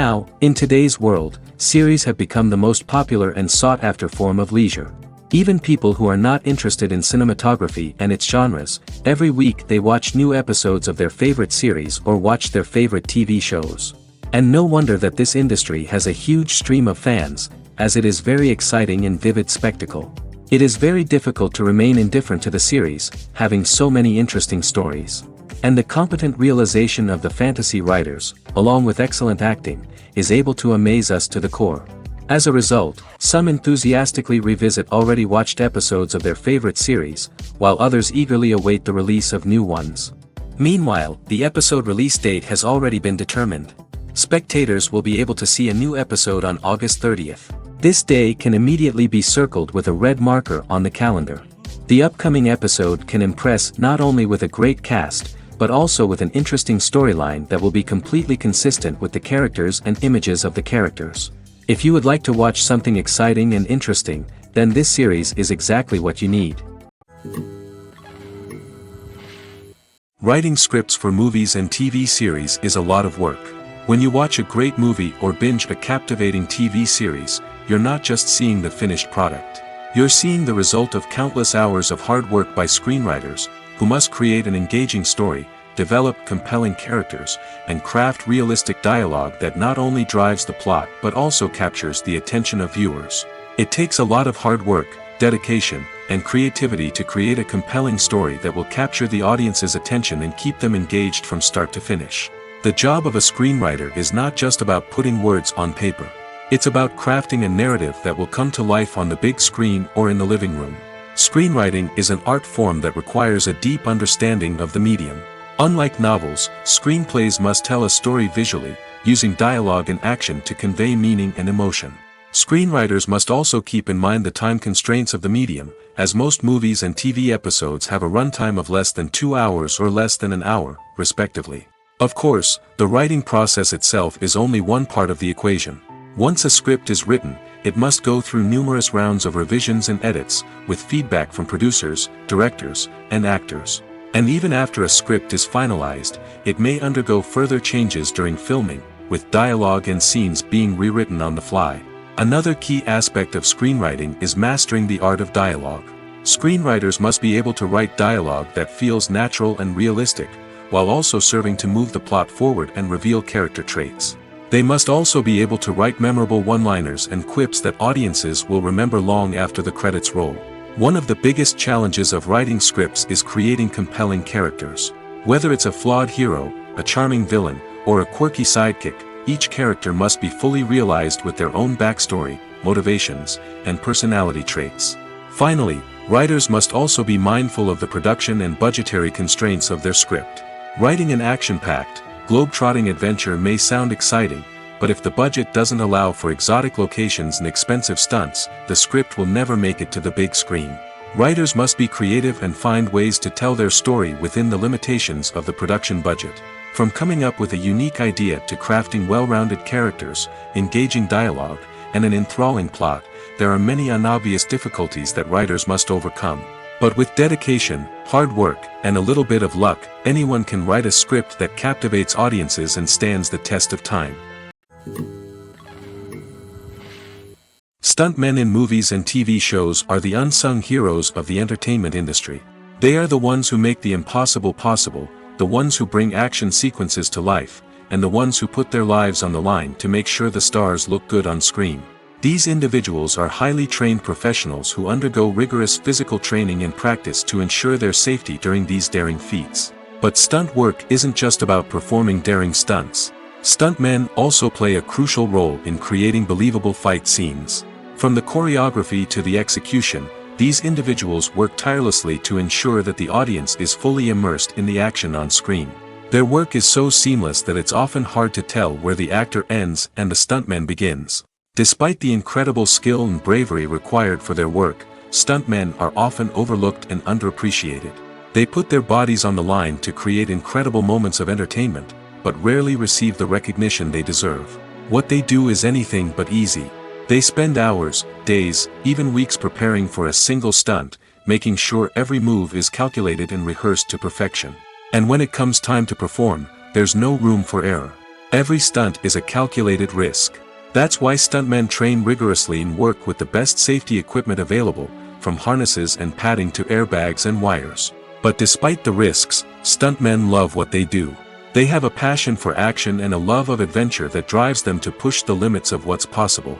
Now, in today's world, series have become the most popular and sought-after form of leisure. Even people who are not interested in cinematography and its genres, every week they watch new episodes of their favorite series or watch their favorite TV shows. And no wonder that this industry has a huge stream of fans, as it is very exciting and vivid spectacle. It is very difficult to remain indifferent to the series, having so many interesting stories. And the competent realization of the fantasy writers, along with excellent acting, is able to amaze us to the core. As a result, some enthusiastically revisit already watched episodes of their favorite series, while others eagerly await the release of new ones. Meanwhile, the episode release date has already been determined. Spectators will be able to see a new episode on August 30th. This day can immediately be circled with a red marker on the calendar. The upcoming episode can impress not only with a great cast, but also with an interesting storyline that will be completely consistent with the characters and images of the characters. If you would like to watch something exciting and interesting, then this series is exactly what you need. Writing scripts for movies and TV series is a lot of work. When you watch a great movie or binge a captivating TV series, you're not just seeing the finished product. You're seeing the result of countless hours of hard work by screenwriters, who must create an engaging story, develop compelling characters, and craft realistic dialogue that not only drives the plot but also captures the attention of viewers. It takes a lot of hard work, dedication, and creativity to create a compelling story that will capture the audience's attention and keep them engaged from start to finish. The job of a screenwriter is not just about putting words on paper. It's about crafting a narrative that will come to life on the big screen or in the living room. Screenwriting is an art form that requires a deep understanding of the medium. Unlike novels, screenplays must tell a story visually, using dialogue and action to convey meaning and emotion. Screenwriters must also keep in mind the time constraints of the medium, as most movies and TV episodes have a runtime of less than 2 hours or less than an hour, respectively. Of course, the writing process itself is only one part of the equation. Once a script is written, it must go through numerous rounds of revisions and edits, with feedback from producers, directors, and actors. And even after a script is finalized, it may undergo further changes during filming, with dialogue and scenes being rewritten on the fly. Another key aspect of screenwriting is mastering the art of dialogue. Screenwriters must be able to write dialogue that feels natural and realistic, while also serving to move the plot forward and reveal character traits. They must also be able to write memorable one-liners and quips that audiences will remember long after the credits roll. One of the biggest challenges of writing scripts is creating compelling characters. Whether it's a flawed hero, a charming villain, or a quirky sidekick, each character must be fully realized with their own backstory, motivations, and personality traits. Finally, writers must also be mindful of the production and budgetary constraints of their script. Writing an action-packed, globe-trotting adventure may sound exciting, but if the budget doesn't allow for exotic locations and expensive stunts, the script will never make it to the big screen. Writers must be creative and find ways to tell their story within the limitations of the production budget. From coming up with a unique idea to crafting well-rounded characters, engaging dialogue, and an enthralling plot, there are many unobvious difficulties that writers must overcome. But with dedication, hard work, and a little bit of luck, anyone can write a script that captivates audiences and stands the test of time. Stuntmen in movies and TV shows are the unsung heroes of the entertainment industry. They are the ones who make the impossible possible, the ones who bring action sequences to life, and the ones who put their lives on the line to make sure the stars look good on screen. These individuals are highly trained professionals who undergo rigorous physical training and practice to ensure their safety during these daring feats. But stunt work isn't just about performing daring stunts. Stuntmen also play a crucial role in creating believable fight scenes. From the choreography to the execution, these individuals work tirelessly to ensure that the audience is fully immersed in the action on screen. Their work is so seamless that it's often hard to tell where the actor ends and the stuntman begins. Despite the incredible skill and bravery required for their work, stuntmen are often overlooked and underappreciated. They put their bodies on the line to create incredible moments of entertainment, but rarely receive the recognition they deserve. What they do is anything but easy. They spend hours, days, even weeks preparing for a single stunt, making sure every move is calculated and rehearsed to perfection. And when it comes time to perform, there's no room for error. Every stunt is a calculated risk. That's why stuntmen train rigorously and work with the best safety equipment available, from harnesses and padding to airbags and wires. But despite the risks, stuntmen love what they do. They have a passion for action and a love of adventure that drives them to push the limits of what's possible.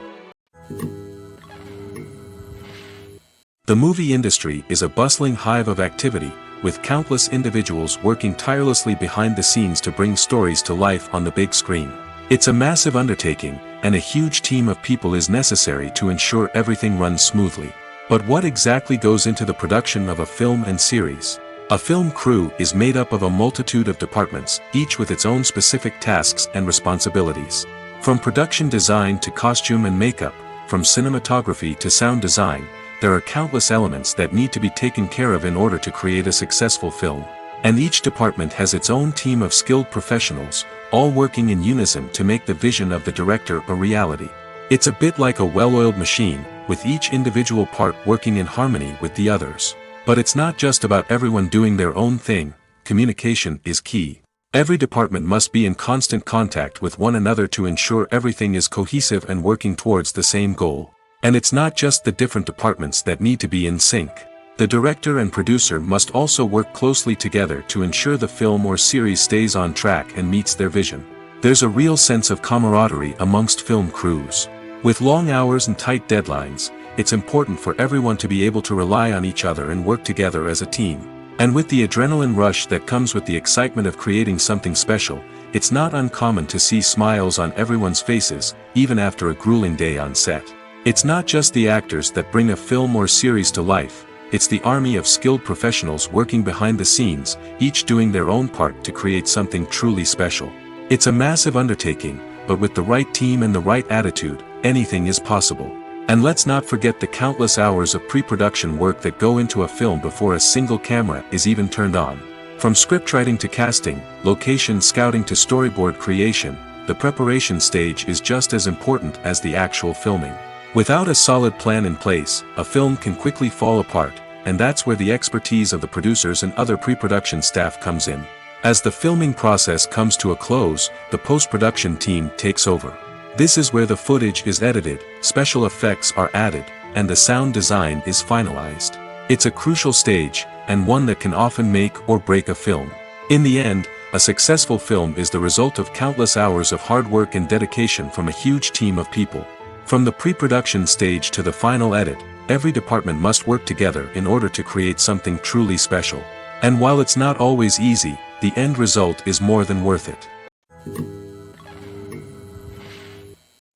The movie industry is a bustling hive of activity, with countless individuals working tirelessly behind the scenes to bring stories to life on the big screen. It's a massive undertaking, and a huge team of people is necessary to ensure everything runs smoothly. But what exactly goes into the production of a film and series? A film crew is made up of a multitude of departments, each with its own specific tasks and responsibilities. From production design to costume and makeup, from cinematography to sound design, there are countless elements that need to be taken care of in order to create a successful film. And each department has its own team of skilled professionals, all working in unison to make the vision of the director a reality. It's a bit like a well-oiled machine, with each individual part working in harmony with the others. But it's not just about everyone doing their own thing. Communication is key. Every department must be in constant contact with one another to ensure everything is cohesive and working towards the same goal. And it's not just the different departments that need to be in sync. The director and producer must also work closely together to ensure the film or series stays on track and meets their vision. There's a real sense of camaraderie amongst film crews. With long hours and tight deadlines, it's important for everyone to be able to rely on each other and work together as a team. And with the adrenaline rush that comes with the excitement of creating something special, it's not uncommon to see smiles on everyone's faces, even after a grueling day on set. It's not just the actors that bring a film or series to life, it's the army of skilled professionals working behind the scenes, each doing their own part to create something truly special. It's a massive undertaking, but with the right team and the right attitude, anything is possible. And let's not forget the countless hours of pre-production work that go into a film before a single camera is even turned on. From scriptwriting to casting, location scouting to storyboard creation, the preparation stage is just as important as the actual filming. Without a solid plan in place, a film can quickly fall apart, and that's where the expertise of the producers and other pre-production staff comes in. As the filming process comes to a close, the post-production team takes over. This is where the footage is edited, special effects are added, and the sound design is finalized. It's a crucial stage, and one that can often make or break a film. In the end, a successful film is the result of countless hours of hard work and dedication from a huge team of people. From the pre-production stage to the final edit, every department must work together in order to create something truly special. And while it's not always easy, the end result is more than worth it.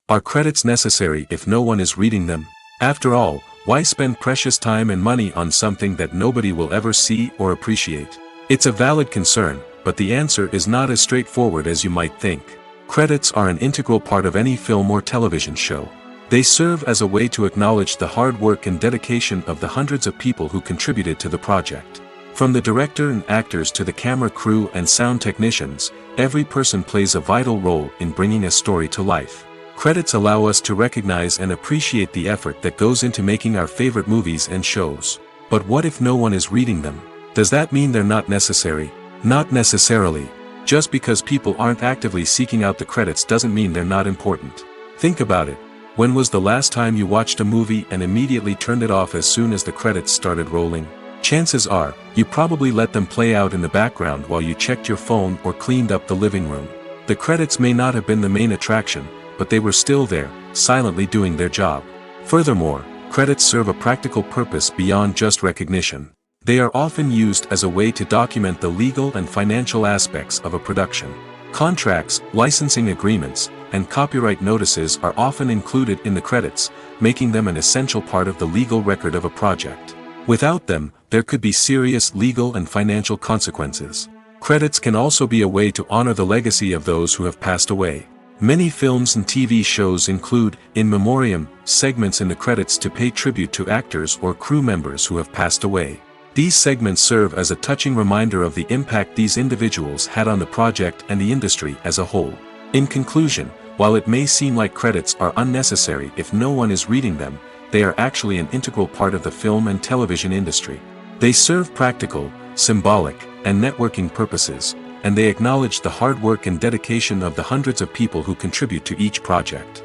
Are credits necessary if no one is reading them? After all, why spend precious time and money on something that nobody will ever see or appreciate? It's a valid concern, but the answer is not as straightforward as you might think. Credits are an integral part of any film or television show. They serve as a way to acknowledge the hard work and dedication of the hundreds of people who contributed to the project. From the director and actors to the camera crew and sound technicians, every person plays a vital role in bringing a story to life. Credits allow us to recognize and appreciate the effort that goes into making our favorite movies and shows. But what if no one is reading them? Does that mean they're not necessary? Not necessarily. Just because people aren't actively seeking out the credits doesn't mean they're not important. Think about it. When was the last time you watched a movie and immediately turned it off as soon as the credits started rolling? Chances are, you probably let them play out in the background while you checked your phone or cleaned up the living room. The credits may not have been the main attraction, but they were still there, silently doing their job. Furthermore, credits serve a practical purpose beyond just recognition. They are often used as a way to document the legal and financial aspects of a production. Contracts, licensing agreements, and copyright notices are often included in the credits, making them an essential part of the legal record of a project. Without them, there could be serious legal and financial consequences. Credits can also be a way to honor the legacy of those who have passed away. Many films and TV shows include, in memoriam, segments in the credits to pay tribute to actors or crew members who have passed away. These segments serve as a touching reminder of the impact these individuals had on the project and the industry as a whole. In conclusion, while it may seem like credits are unnecessary if no one is reading them, they are actually an integral part of the film and television industry. They serve practical, symbolic, and networking purposes, and they acknowledge the hard work and dedication of the hundreds of people who contribute to each project.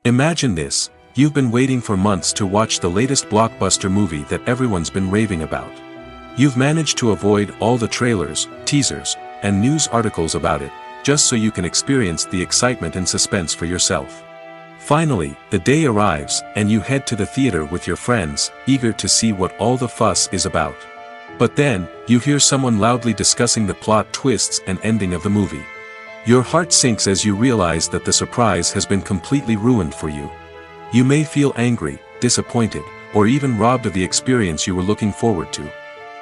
Imagine this, you've been waiting for months to watch the latest blockbuster movie that everyone's been raving about. You've managed to avoid all the trailers, teasers, and news articles about it, just so you can experience the excitement and suspense for yourself. Finally, the day arrives, and you head to the theater with your friends, eager to see what all the fuss is about. But then, you hear someone loudly discussing the plot twists and ending of the movie. Your heart sinks as you realize that the surprise has been completely ruined for you. You may feel angry, disappointed, or even robbed of the experience you were looking forward to.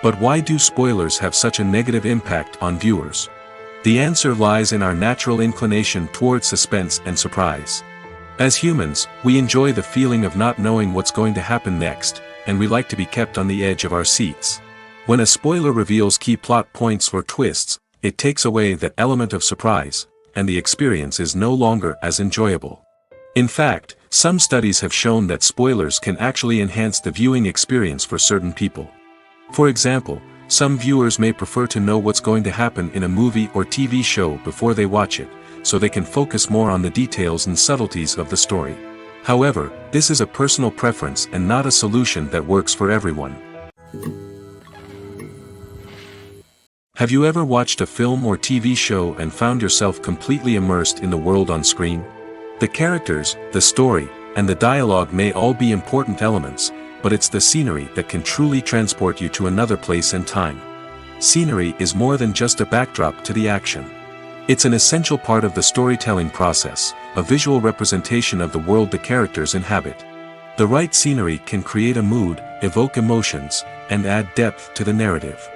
But why do spoilers have such a negative impact on viewers? The answer lies in our natural inclination towards suspense and surprise. As humans, we enjoy the feeling of not knowing what's going to happen next, and we like to be kept on the edge of our seats. When a spoiler reveals key plot points or twists, it takes away that element of surprise, and the experience is no longer as enjoyable. In fact, some studies have shown that spoilers can actually enhance the viewing experience for certain people. For example, some viewers may prefer to know what's going to happen in a movie or TV show before they watch it, so they can focus more on the details and subtleties of the story. However, this is a personal preference and not a solution that works for everyone. Have you ever watched a film or TV show and found yourself completely immersed in the world on screen? The characters, the story, and the dialogue may all be important elements, but it's the scenery that can truly transport you to another place and time. Scenery is more than just a backdrop to the action. It's an essential part of the storytelling process, a visual representation of the world the characters inhabit. The right scenery can create a mood, evoke emotions, and add depth to the narrative.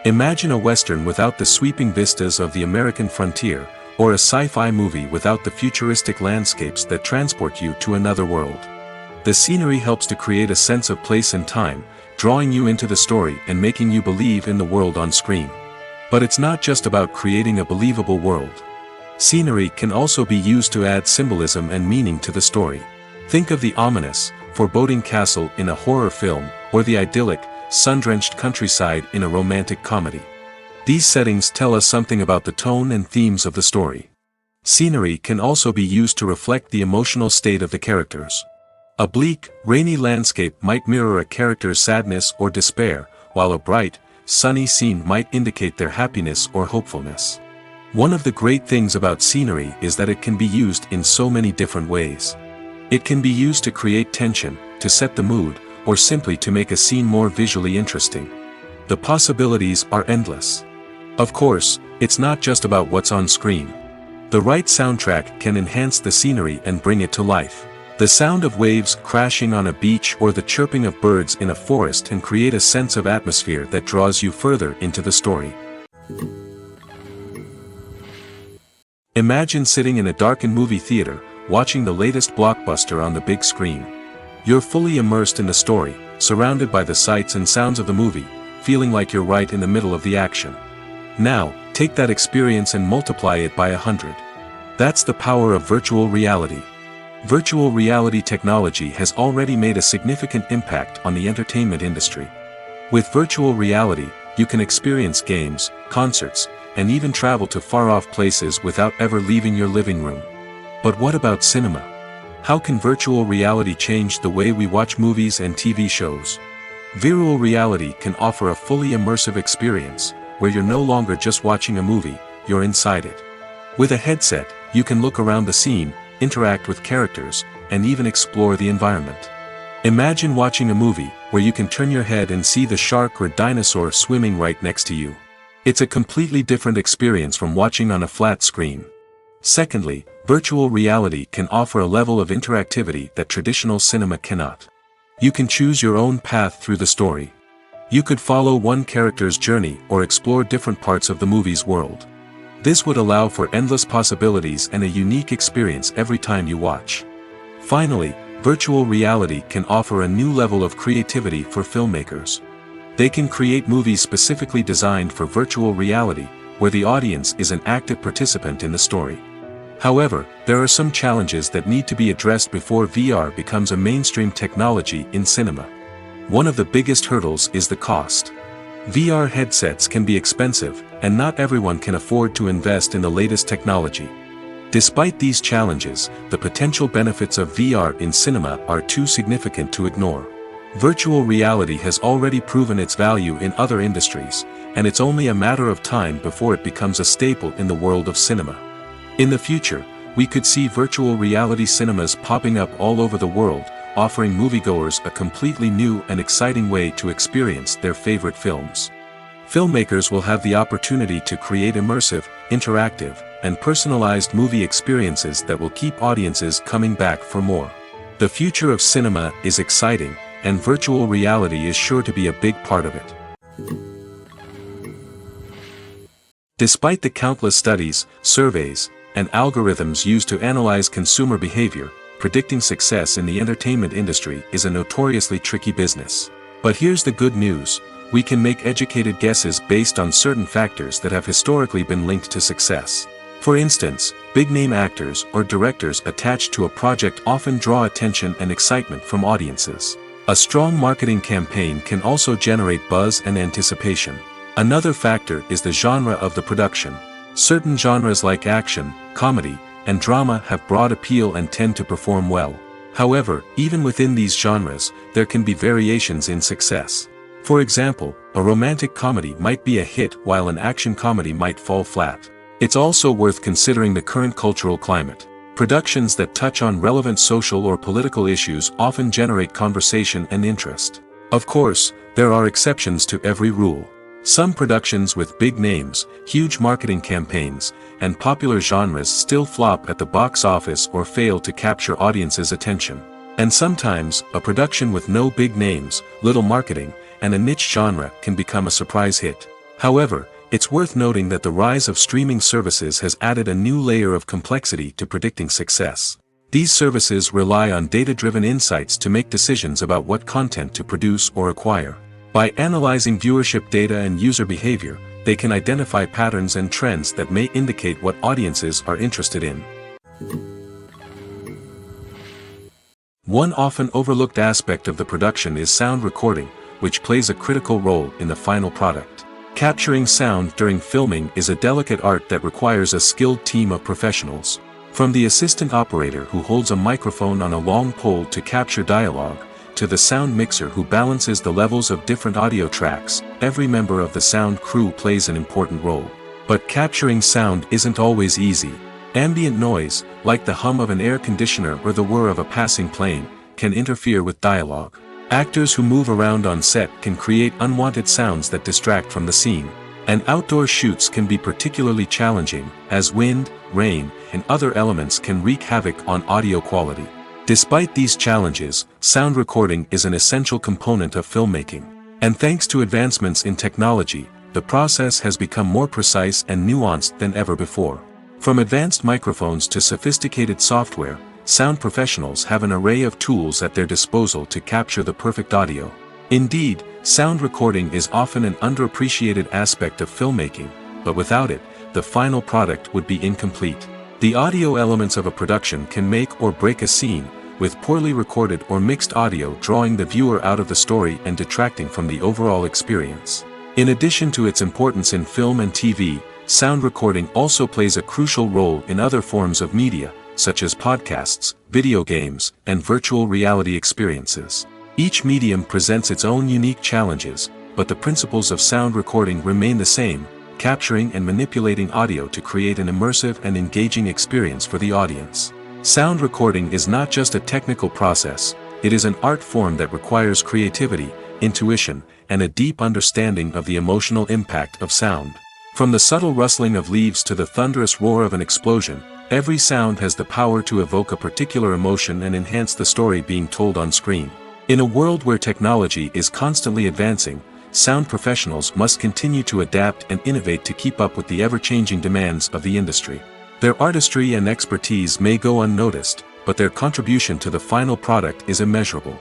Imagine a Western without the sweeping vistas of the American frontier, or a sci-fi movie without the futuristic landscapes that transport you to another world. The scenery helps to create a sense of place and time, drawing you into the story and making you believe in the world on screen. But it's not just about creating a believable world. Scenery can also be used to add symbolism and meaning to the story. Think of the ominous, foreboding castle in a horror film, or the idyllic, sun-drenched countryside in a romantic comedy. These settings tell us something about the tone and themes of the story. Scenery can also be used to reflect the emotional state of the characters. A bleak, rainy landscape might mirror a character's sadness or despair, while a bright, sunny scene might indicate their happiness or hopefulness. One of the great things about scenery is that it can be used in so many different ways. It can be used to create tension, to set the mood, or simply to make a scene more visually interesting. The possibilities are endless. Of course, it's not just about what's on screen. The right soundtrack can enhance the scenery and bring it to life. The sound of waves crashing on a beach or the chirping of birds in a forest can create a sense of atmosphere that draws you further into the story. Imagine sitting in a darkened movie theater, watching the latest blockbuster on the big screen. You're fully immersed in the story, surrounded by the sights and sounds of the movie, feeling like you're right in the middle of the action. Now, take that experience and multiply it by 100. That's the power of virtual reality. Virtual reality technology has already made a significant impact on the entertainment industry. With virtual reality, you can experience games, concerts, and even travel to far-off places without ever leaving your living room. But what about cinema? How can virtual reality change the way we watch movies and TV shows? Virtual reality can offer a fully immersive experience, where you're no longer just watching a movie, you're inside it. With a headset, you can look around the scene, interact with characters, and even explore the environment. Imagine watching a movie where you can turn your head and see the shark or dinosaur swimming right next to you. It's a completely different experience from watching on a flat screen. Secondly, virtual reality can offer a level of interactivity that traditional cinema cannot. You can choose your own path through the story. You could follow one character's journey or explore different parts of the movie's world. This would allow for endless possibilities and a unique experience every time you watch. Finally, virtual reality can offer a new level of creativity for filmmakers. They can create movies specifically designed for virtual reality, where the audience is an active participant in the story. However, there are some challenges that need to be addressed before VR becomes a mainstream technology in cinema. One of the biggest hurdles is the cost. VR headsets can be expensive, and not everyone can afford to invest in the latest technology. Despite these challenges, the potential benefits of VR in cinema are too significant to ignore. Virtual reality has already proven its value in other industries, and it's only a matter of time before it becomes a staple in the world of cinema. In the future, we could see virtual reality cinemas popping up all over the world, offering moviegoers a completely new and exciting way to experience their favorite films. Filmmakers will have the opportunity to create immersive, interactive, and personalized movie experiences that will keep audiences coming back for more. The future of cinema is exciting, and virtual reality is sure to be a big part of it. Despite the countless studies, surveys, and algorithms used to analyze consumer behavior, predicting success in the entertainment industry is a notoriously tricky business. But here's the good news: we can make educated guesses based on certain factors that have historically been linked to success. For instance, big-name actors or directors attached to a project often draw attention and excitement from audiences. A strong marketing campaign can also generate buzz and anticipation. Another factor is the genre of the production. Certain genres like action, comedy, and drama have broad appeal and tend to perform well. However, even within these genres, there can be variations in success. For example, a romantic comedy might be a hit while an action comedy might fall flat. It's also worth considering the current cultural climate. Productions that touch on relevant social or political issues often generate conversation and interest. Of course, there are exceptions to every rule. Some productions with big names, huge marketing campaigns, and popular genres still flop at the box office or fail to capture audiences' attention. And sometimes, a production with no big names, little marketing, and a niche genre can become a surprise hit. However, it's worth noting that the rise of streaming services has added a new layer of complexity to predicting success. These services rely on data-driven insights to make decisions about what content to produce or acquire. By analyzing viewership data and user behavior, they can identify patterns and trends that may indicate what audiences are interested in. One often overlooked aspect of the production is sound recording, which plays a critical role in the final product. Capturing sound during filming is a delicate art that requires a skilled team of professionals. From the assistant operator who holds a microphone on a long pole to capture dialogue, to the sound mixer who balances the levels of different audio tracks, every member of the sound crew plays an important role. But capturing sound isn't always easy. Ambient noise, like the hum of an air conditioner or the whir of a passing plane, can interfere with dialogue. Actors who move around on set can create unwanted sounds that distract from the scene. And outdoor shoots can be particularly challenging, as wind, rain, and other elements can wreak havoc on audio quality. Despite these challenges, sound recording is an essential component of filmmaking. And thanks to advancements in technology, the process has become more precise and nuanced than ever before. From advanced microphones to sophisticated software, sound professionals have an array of tools at their disposal to capture the perfect audio. Indeed, sound recording is often an underappreciated aspect of filmmaking, but without it, the final product would be incomplete. The audio elements of a production can make or break a scene, with poorly recorded or mixed audio drawing the viewer out of the story and detracting from the overall experience. In addition to its importance in film and TV, sound recording also plays a crucial role in other forms of media, such as podcasts, video games, and virtual reality experiences. Each medium presents its own unique challenges, but the principles of sound recording remain the same: capturing and manipulating audio to create an immersive and engaging experience for the audience. Sound recording is not just a technical process, it is an art form that requires creativity, intuition, and a deep understanding of the emotional impact of sound. From the subtle rustling of leaves to the thunderous roar of an explosion, every sound has the power to evoke a particular emotion and enhance the story being told on screen. In a world where technology is constantly advancing, sound professionals must continue to adapt and innovate to keep up with the ever-changing demands of the industry. Their artistry and expertise may go unnoticed, but their contribution to the final product is immeasurable.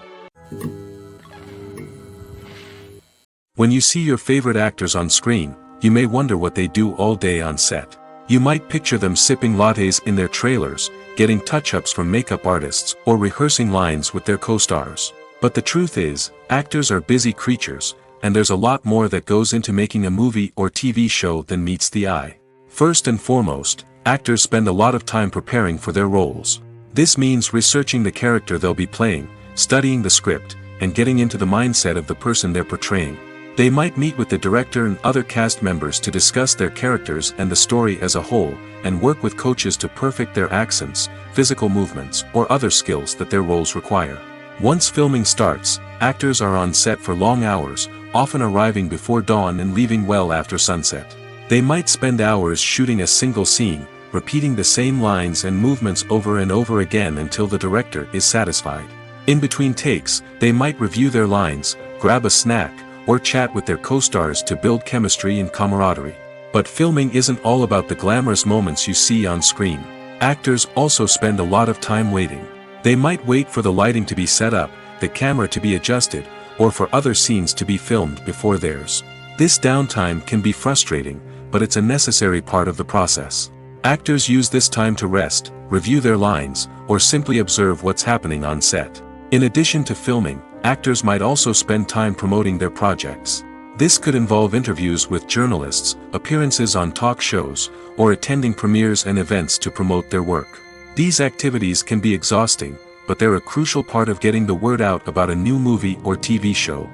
When you see your favorite actors on screen, you may wonder what they do all day on set. You might picture them sipping lattes in their trailers, getting touch-ups from makeup artists, or rehearsing lines with their co-stars. But the truth is, actors are busy creatures, and there's a lot more that goes into making a movie or TV show than meets the eye. First and foremost, actors spend a lot of time preparing for their roles. This means researching the character they'll be playing, studying the script, and getting into the mindset of the person they're portraying. They might meet with the director and other cast members to discuss their characters and the story as a whole, and work with coaches to perfect their accents, physical movements, or other skills that their roles require. Once filming starts, actors are on set for long hours, often arriving before dawn and leaving well after sunset. They might spend hours shooting a single scene, repeating the same lines and movements over and over again until the director is satisfied. In between takes, they might review their lines, grab a snack, or chat with their co-stars to build chemistry and camaraderie. But filming isn't all about the glamorous moments you see on screen. Actors also spend a lot of time waiting. They might wait for the lighting to be set up, the camera to be adjusted, or for other scenes to be filmed before theirs. This downtime can be frustrating, but it's a necessary part of the process. Actors use this time to rest, review their lines, or simply observe what's happening on set. In addition to filming, actors might also spend time promoting their projects. This could involve interviews with journalists, appearances on talk shows, or attending premieres and events to promote their work. These activities can be exhausting, but they're a crucial part of getting the word out about a new movie or TV show.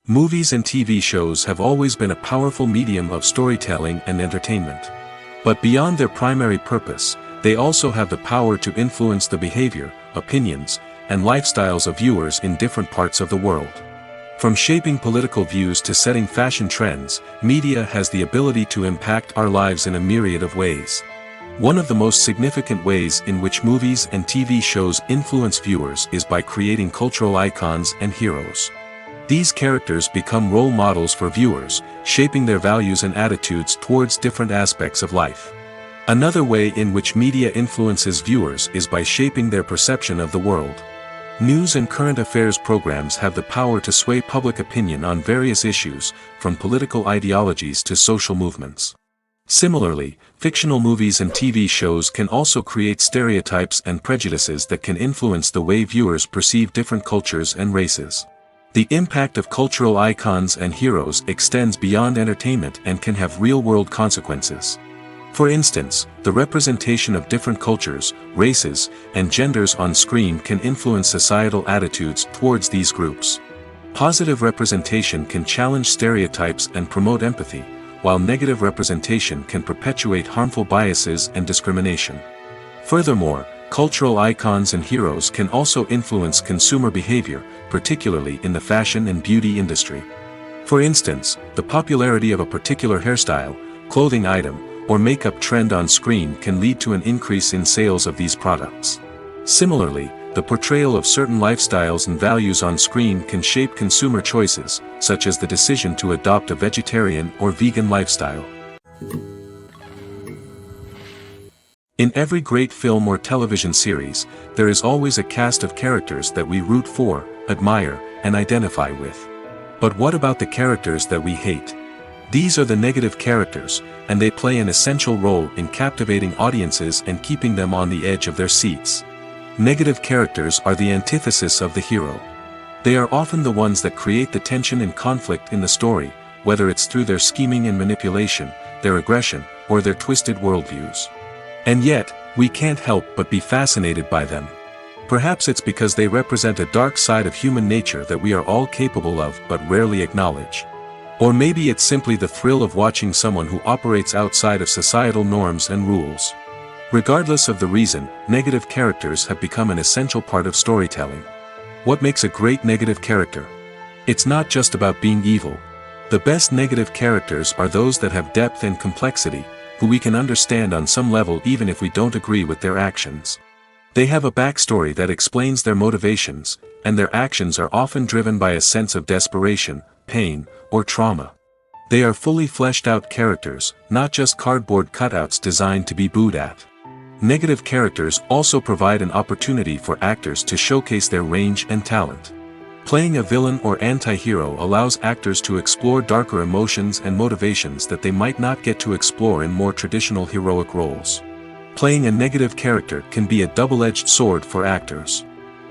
Movies and TV shows have always been a powerful medium of storytelling and entertainment. But beyond their primary purpose, they also have the power to influence the behavior, opinions, and lifestyles of viewers in different parts of the world. From shaping political views to setting fashion trends, media has the ability to impact our lives in a myriad of ways. One of the most significant ways in which movies and TV shows influence viewers is by creating cultural icons and heroes. These characters become role models for viewers, shaping their values and attitudes towards different aspects of life. Another way in which media influences viewers is by shaping their perception of the world. News and current affairs programs have the power to sway public opinion on various issues, from political ideologies to social movements. Similarly, fictional movies and TV shows can also create stereotypes and prejudices that can influence the way viewers perceive different cultures and races. The impact of cultural icons and heroes extends beyond entertainment and can have real-world consequences. For instance, the representation of different cultures, races, and genders on screen can influence societal attitudes towards these groups. Positive representation can challenge stereotypes and promote empathy, while negative representation can perpetuate harmful biases and discrimination. Furthermore, cultural icons and heroes can also influence consumer behavior, particularly in the fashion and beauty industry. For instance, the popularity of a particular hairstyle, clothing item, or makeup trend on screen can lead to an increase in sales of these products. Similarly, the portrayal of certain lifestyles and values on screen can shape consumer choices, such as the decision to adopt a vegetarian or vegan lifestyle. In every great film or television series, there is always a cast of characters that we root for, admire, and identify with. But what about the characters that we hate? These are the negative characters, and they play an essential role in captivating audiences and keeping them on the edge of their seats. Negative characters are the antithesis of the hero. They are often the ones that create the tension and conflict in the story, whether it's through their scheming and manipulation, their aggression, or their twisted worldviews. And yet, we can't help but be fascinated by them. Perhaps it's because they represent a dark side of human nature that we are all capable of but rarely acknowledge. Or maybe it's simply the thrill of watching someone who operates outside of societal norms and rules. Regardless of the reason, negative characters have become an essential part of storytelling. What makes a great negative character? It's not just about being evil. The best negative characters are those that have depth and complexity, who we can understand on some level even if we don't agree with their actions. They have a backstory that explains their motivations, and their actions are often driven by a sense of desperation, pain, or trauma. They are fully fleshed out characters, not just cardboard cutouts designed to be booed at. Negative characters also provide an opportunity for actors to showcase their range and talent. Playing a villain or anti-hero allows actors to explore darker emotions and motivations that they might not get to explore in more traditional heroic roles. Playing a negative character can be a double-edged sword for actors.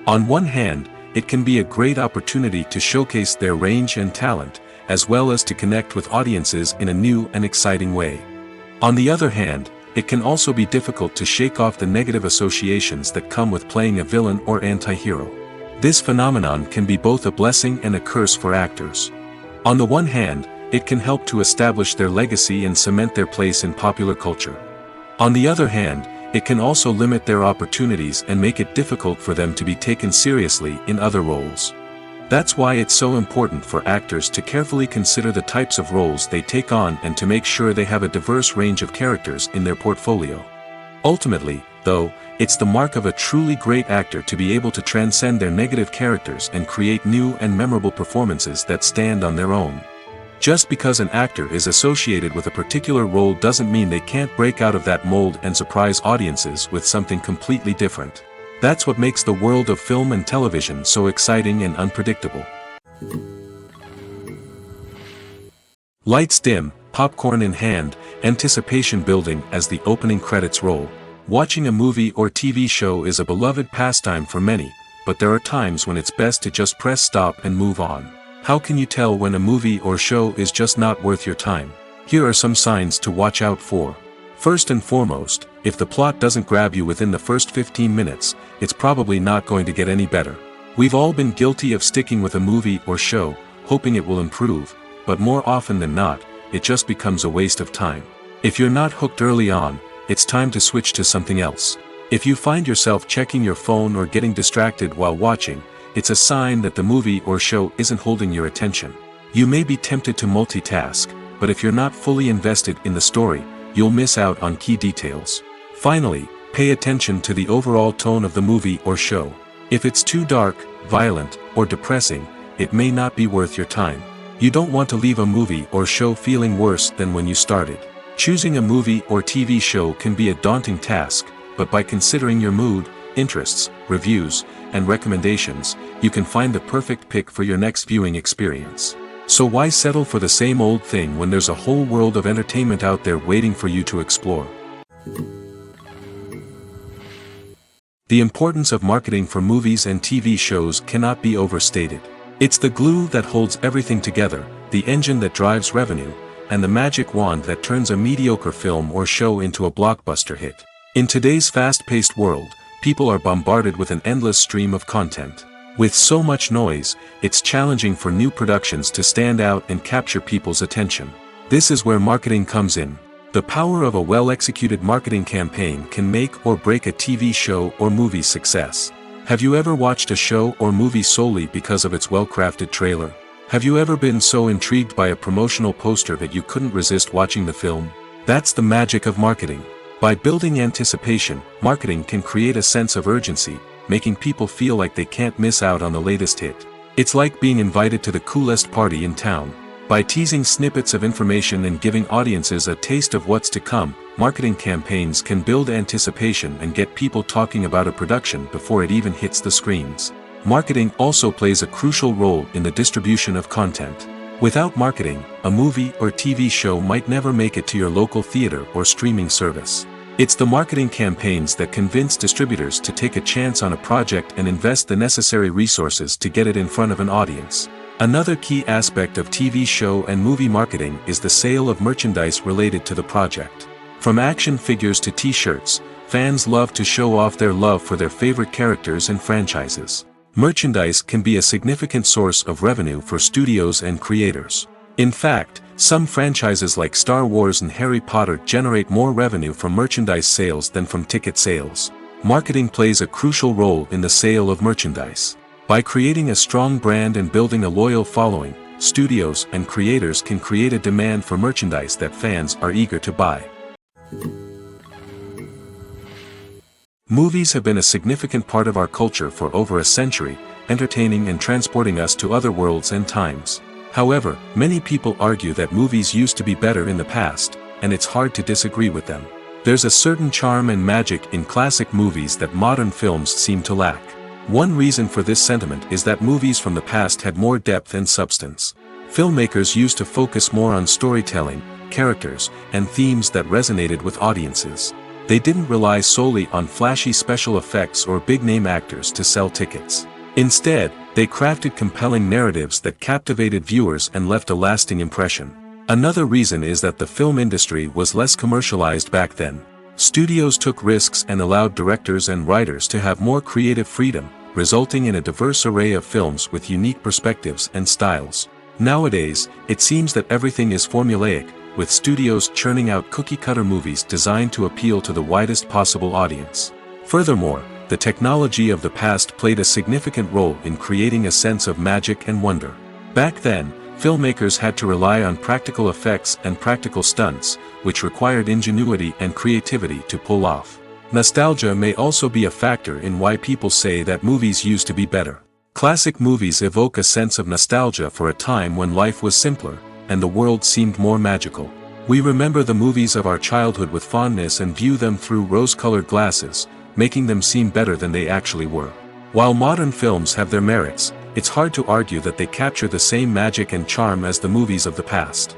On one hand, it can be a great opportunity to showcase their range and talent, as well as to connect with audiences in a new and exciting way. On the other hand, it can also be difficult to shake off the negative associations that come with playing a villain or anti-hero. This phenomenon can be both a blessing and a curse for actors. On the one hand, it can help to establish their legacy and cement their place in popular culture. On the other hand, it can also limit their opportunities and make it difficult for them to be taken seriously in other roles. That's why it's so important for actors to carefully consider the types of roles they take on and to make sure they have a diverse range of characters in their portfolio. Ultimately, though, it's the mark of a truly great actor to be able to transcend their negative characters and create new and memorable performances that stand on their own. Just because an actor is associated with a particular role doesn't mean they can't break out of that mold and surprise audiences with something completely different. That's what makes the world of film and television so exciting and unpredictable. Lights dim, popcorn in hand, anticipation building as the opening credits roll. Watching a movie or TV show is a beloved pastime for many, but there are times when it's best to just press stop and move on. How can you tell when a movie or show is just not worth your time? Here are some signs to watch out for. First and foremost, if the plot doesn't grab you within the first 15 minutes, it's probably not going to get any better. We've all been guilty of sticking with a movie or show, hoping it will improve, but more often than not, it just becomes a waste of time. If you're not hooked early on, it's time to switch to something else. If you find yourself checking your phone or getting distracted while watching, it's a sign that the movie or show isn't holding your attention. You may be tempted to multitask, but if you're not fully invested in the story, you'll miss out on key details. Finally, pay attention to the overall tone of the movie or show. If it's too dark, violent, or depressing, it may not be worth your time. You don't want to leave a movie or show feeling worse than when you started. Choosing a movie or TV show can be a daunting task, but by considering your mood, interests, reviews, and recommendations, you can find the perfect pick for your next viewing experience. So why settle for the same old thing when there's a whole world of entertainment out there waiting for you to explore? The importance of marketing for movies and TV shows cannot be overstated. It's the glue that holds everything together, the engine that drives revenue, and the magic wand that turns a mediocre film or show into a blockbuster hit. In today's fast-paced world, people are bombarded with an endless stream of content. With so much noise, it's challenging for new productions to stand out and capture people's attention. This is where marketing comes in. The power of a well-executed marketing campaign can make or break a TV show or movie's success. Have you ever watched a show or movie solely because of its well-crafted trailer? Have you ever been so intrigued by a promotional poster that you couldn't resist watching the film? That's the magic of marketing. By building anticipation, marketing can create a sense of urgency, making people feel like they can't miss out on the latest hit. It's like being invited to the coolest party in town. By teasing snippets of information and giving audiences a taste of what's to come, marketing campaigns can build anticipation and get people talking about a production before it even hits the screens. Marketing also plays a crucial role in the distribution of content. Without marketing, a movie or TV show might never make it to your local theater or streaming service. It's the marketing campaigns that convince distributors to take a chance on a project and invest the necessary resources to get it in front of an audience. Another key aspect of TV show and movie marketing is the sale of merchandise related to the project. From action figures to t-shirts, fans love to show off their love for their favorite characters and franchises. Merchandise can be a significant source of revenue for studios and creators. In fact, some franchises like Star Wars and Harry Potter generate more revenue from merchandise sales than from ticket sales. Marketing plays a crucial role in the sale of merchandise. By creating a strong brand and building a loyal following, studios and creators can create a demand for merchandise that fans are eager to buy. Movies have been a significant part of our culture for over a century, entertaining and transporting us to other worlds and times. However, many people argue that movies used to be better in the past, and it's hard to disagree with them. There's a certain charm and magic in classic movies that modern films seem to lack. One reason for this sentiment is that movies from the past had more depth and substance. Filmmakers used to focus more on storytelling, characters, and themes that resonated with audiences. They didn't rely solely on flashy special effects or big-name actors to sell tickets. Instead, They crafted compelling narratives that captivated viewers and left a lasting impression. Another reason is that the film industry was less commercialized back then. Studios took risks and allowed directors and writers to have more creative freedom, resulting in a diverse array of films with unique perspectives and styles. Nowadays, it seems that everything is formulaic, with studios churning out cookie-cutter movies designed to appeal to the widest possible audience. Furthermore, the technology of the past played a significant role in creating a sense of magic and wonder. Back then, filmmakers had to rely on practical effects and practical stunts, which required ingenuity and creativity to pull off. Nostalgia may also be a factor in why people say that movies used to be better. Classic movies evoke a sense of nostalgia for a time when life was simpler, and the world seemed more magical. We remember the movies of our childhood with fondness and view them through rose-colored glasses, making them seem better than they actually were. While modern films have their merits, it's hard to argue that they capture the same magic and charm as the movies of the past.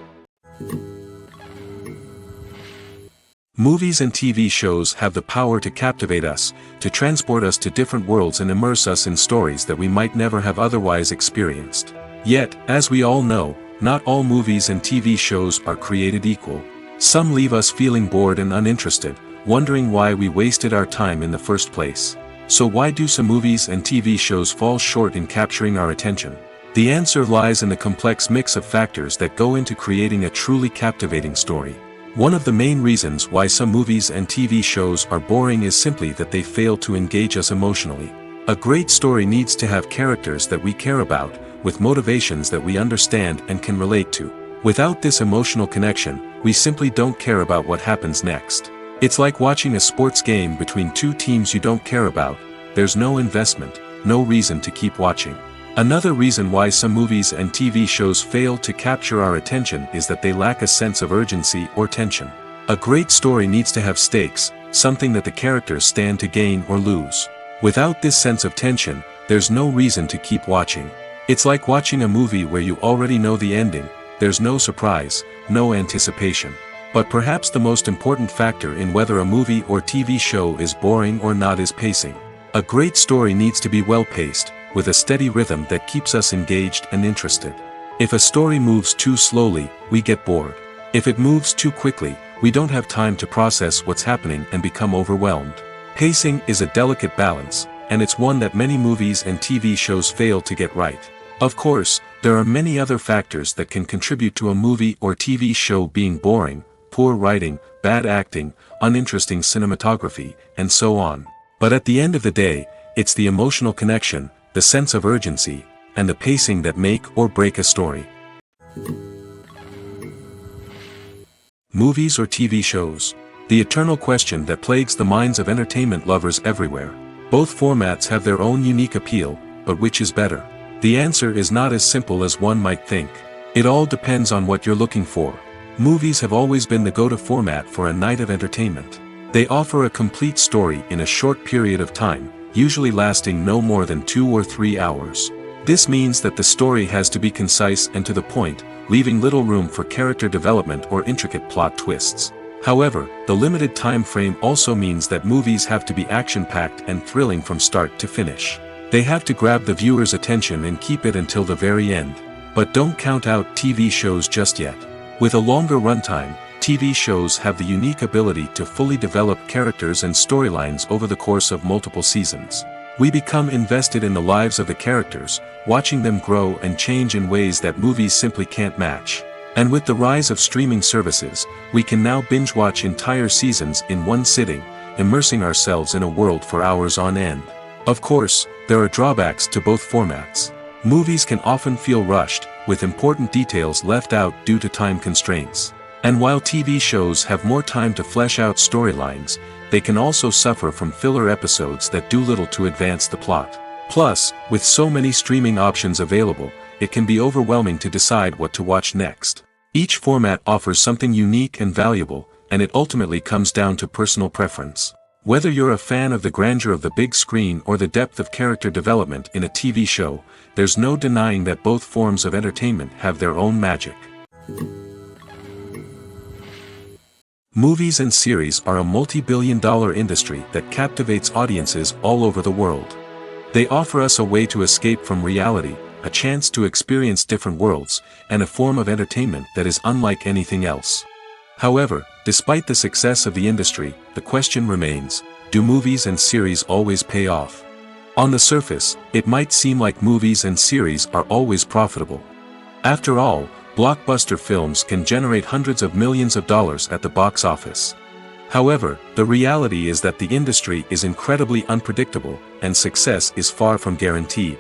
Movies and TV shows have the power to captivate us, to transport us to different worlds and immerse us in stories that we might never have otherwise experienced. Yet, as we all know, not all movies and TV shows are created equal. Some leave us feeling bored and uninterested, wondering why we wasted our time in the first place. So why do some movies and TV shows fall short in capturing our attention? The answer lies in the complex mix of factors that go into creating a truly captivating story. One of the main reasons why some movies and TV shows are boring is simply that they fail to engage us emotionally. A great story needs to have characters that we care about, with motivations that we understand and can relate to. Without this emotional connection, we simply don't care about what happens next. It's like watching a sports game between two teams you don't care about. There's no investment, no reason to keep watching. Another reason why some movies and TV shows fail to capture our attention is that they lack a sense of urgency or tension. A great story needs to have stakes, something that the characters stand to gain or lose. Without this sense of tension, there's no reason to keep watching. It's like watching a movie where you already know the ending. There's no surprise, no anticipation. But perhaps the most important factor in whether a movie or TV show is boring or not is pacing. A great story needs to be well-paced, with a steady rhythm that keeps us engaged and interested. If a story moves too slowly, we get bored. If it moves too quickly, we don't have time to process what's happening and become overwhelmed. Pacing is a delicate balance, and it's one that many movies and TV shows fail to get right. Of course, there are many other factors that can contribute to a movie or TV show being boring: poor writing, bad acting, uninteresting cinematography, and so on. But at the end of the day, it's the emotional connection, the sense of urgency, and the pacing that make or break a story. Movies or TV shows? The eternal question that plagues the minds of entertainment lovers everywhere. Both formats have their own unique appeal, but which is better? The answer is not as simple as one might think. It all depends on what you're looking for. Movies have always been the go-to format for a night of entertainment. They offer a complete story in a short period of time, usually lasting no more than 2 or 3 hours. This means that the story has to be concise and to the point, leaving little room for character development or intricate plot twists. However, the limited time frame also means that movies have to be action-packed and thrilling from start to finish. They have to grab the viewer's attention and keep it until the very end. But don't count out TV shows just yet. With a longer runtime, TV shows have the unique ability to fully develop characters and storylines over the course of multiple seasons. We become invested in the lives of the characters, watching them grow and change in ways that movies simply can't match. And with the rise of streaming services, we can now binge-watch entire seasons in one sitting, immersing ourselves in a world for hours on end. Of course, there are drawbacks to both formats. Movies can often feel rushed, with important details left out due to time constraints. And while TV shows have more time to flesh out storylines, they can also suffer from filler episodes that do little to advance the plot. Plus, with so many streaming options available, it can be overwhelming to decide what to watch next. Each format offers something unique and valuable, and it ultimately comes down to personal preference. Whether you're a fan of the grandeur of the big screen or the depth of character development in a TV show, there's no denying that both forms of entertainment have their own magic. Movies and series are a multi-billion-dollar industry that captivates audiences all over the world. They offer us a way to escape from reality, a chance to experience different worlds, and a form of entertainment that is unlike anything else. However, despite the success of the industry, the question remains, do movies and series always pay off? On the surface, it might seem like movies and series are always profitable. After all, blockbuster films can generate hundreds of millions of dollars at the box office. However, the reality is that the industry is incredibly unpredictable, and success is far from guaranteed.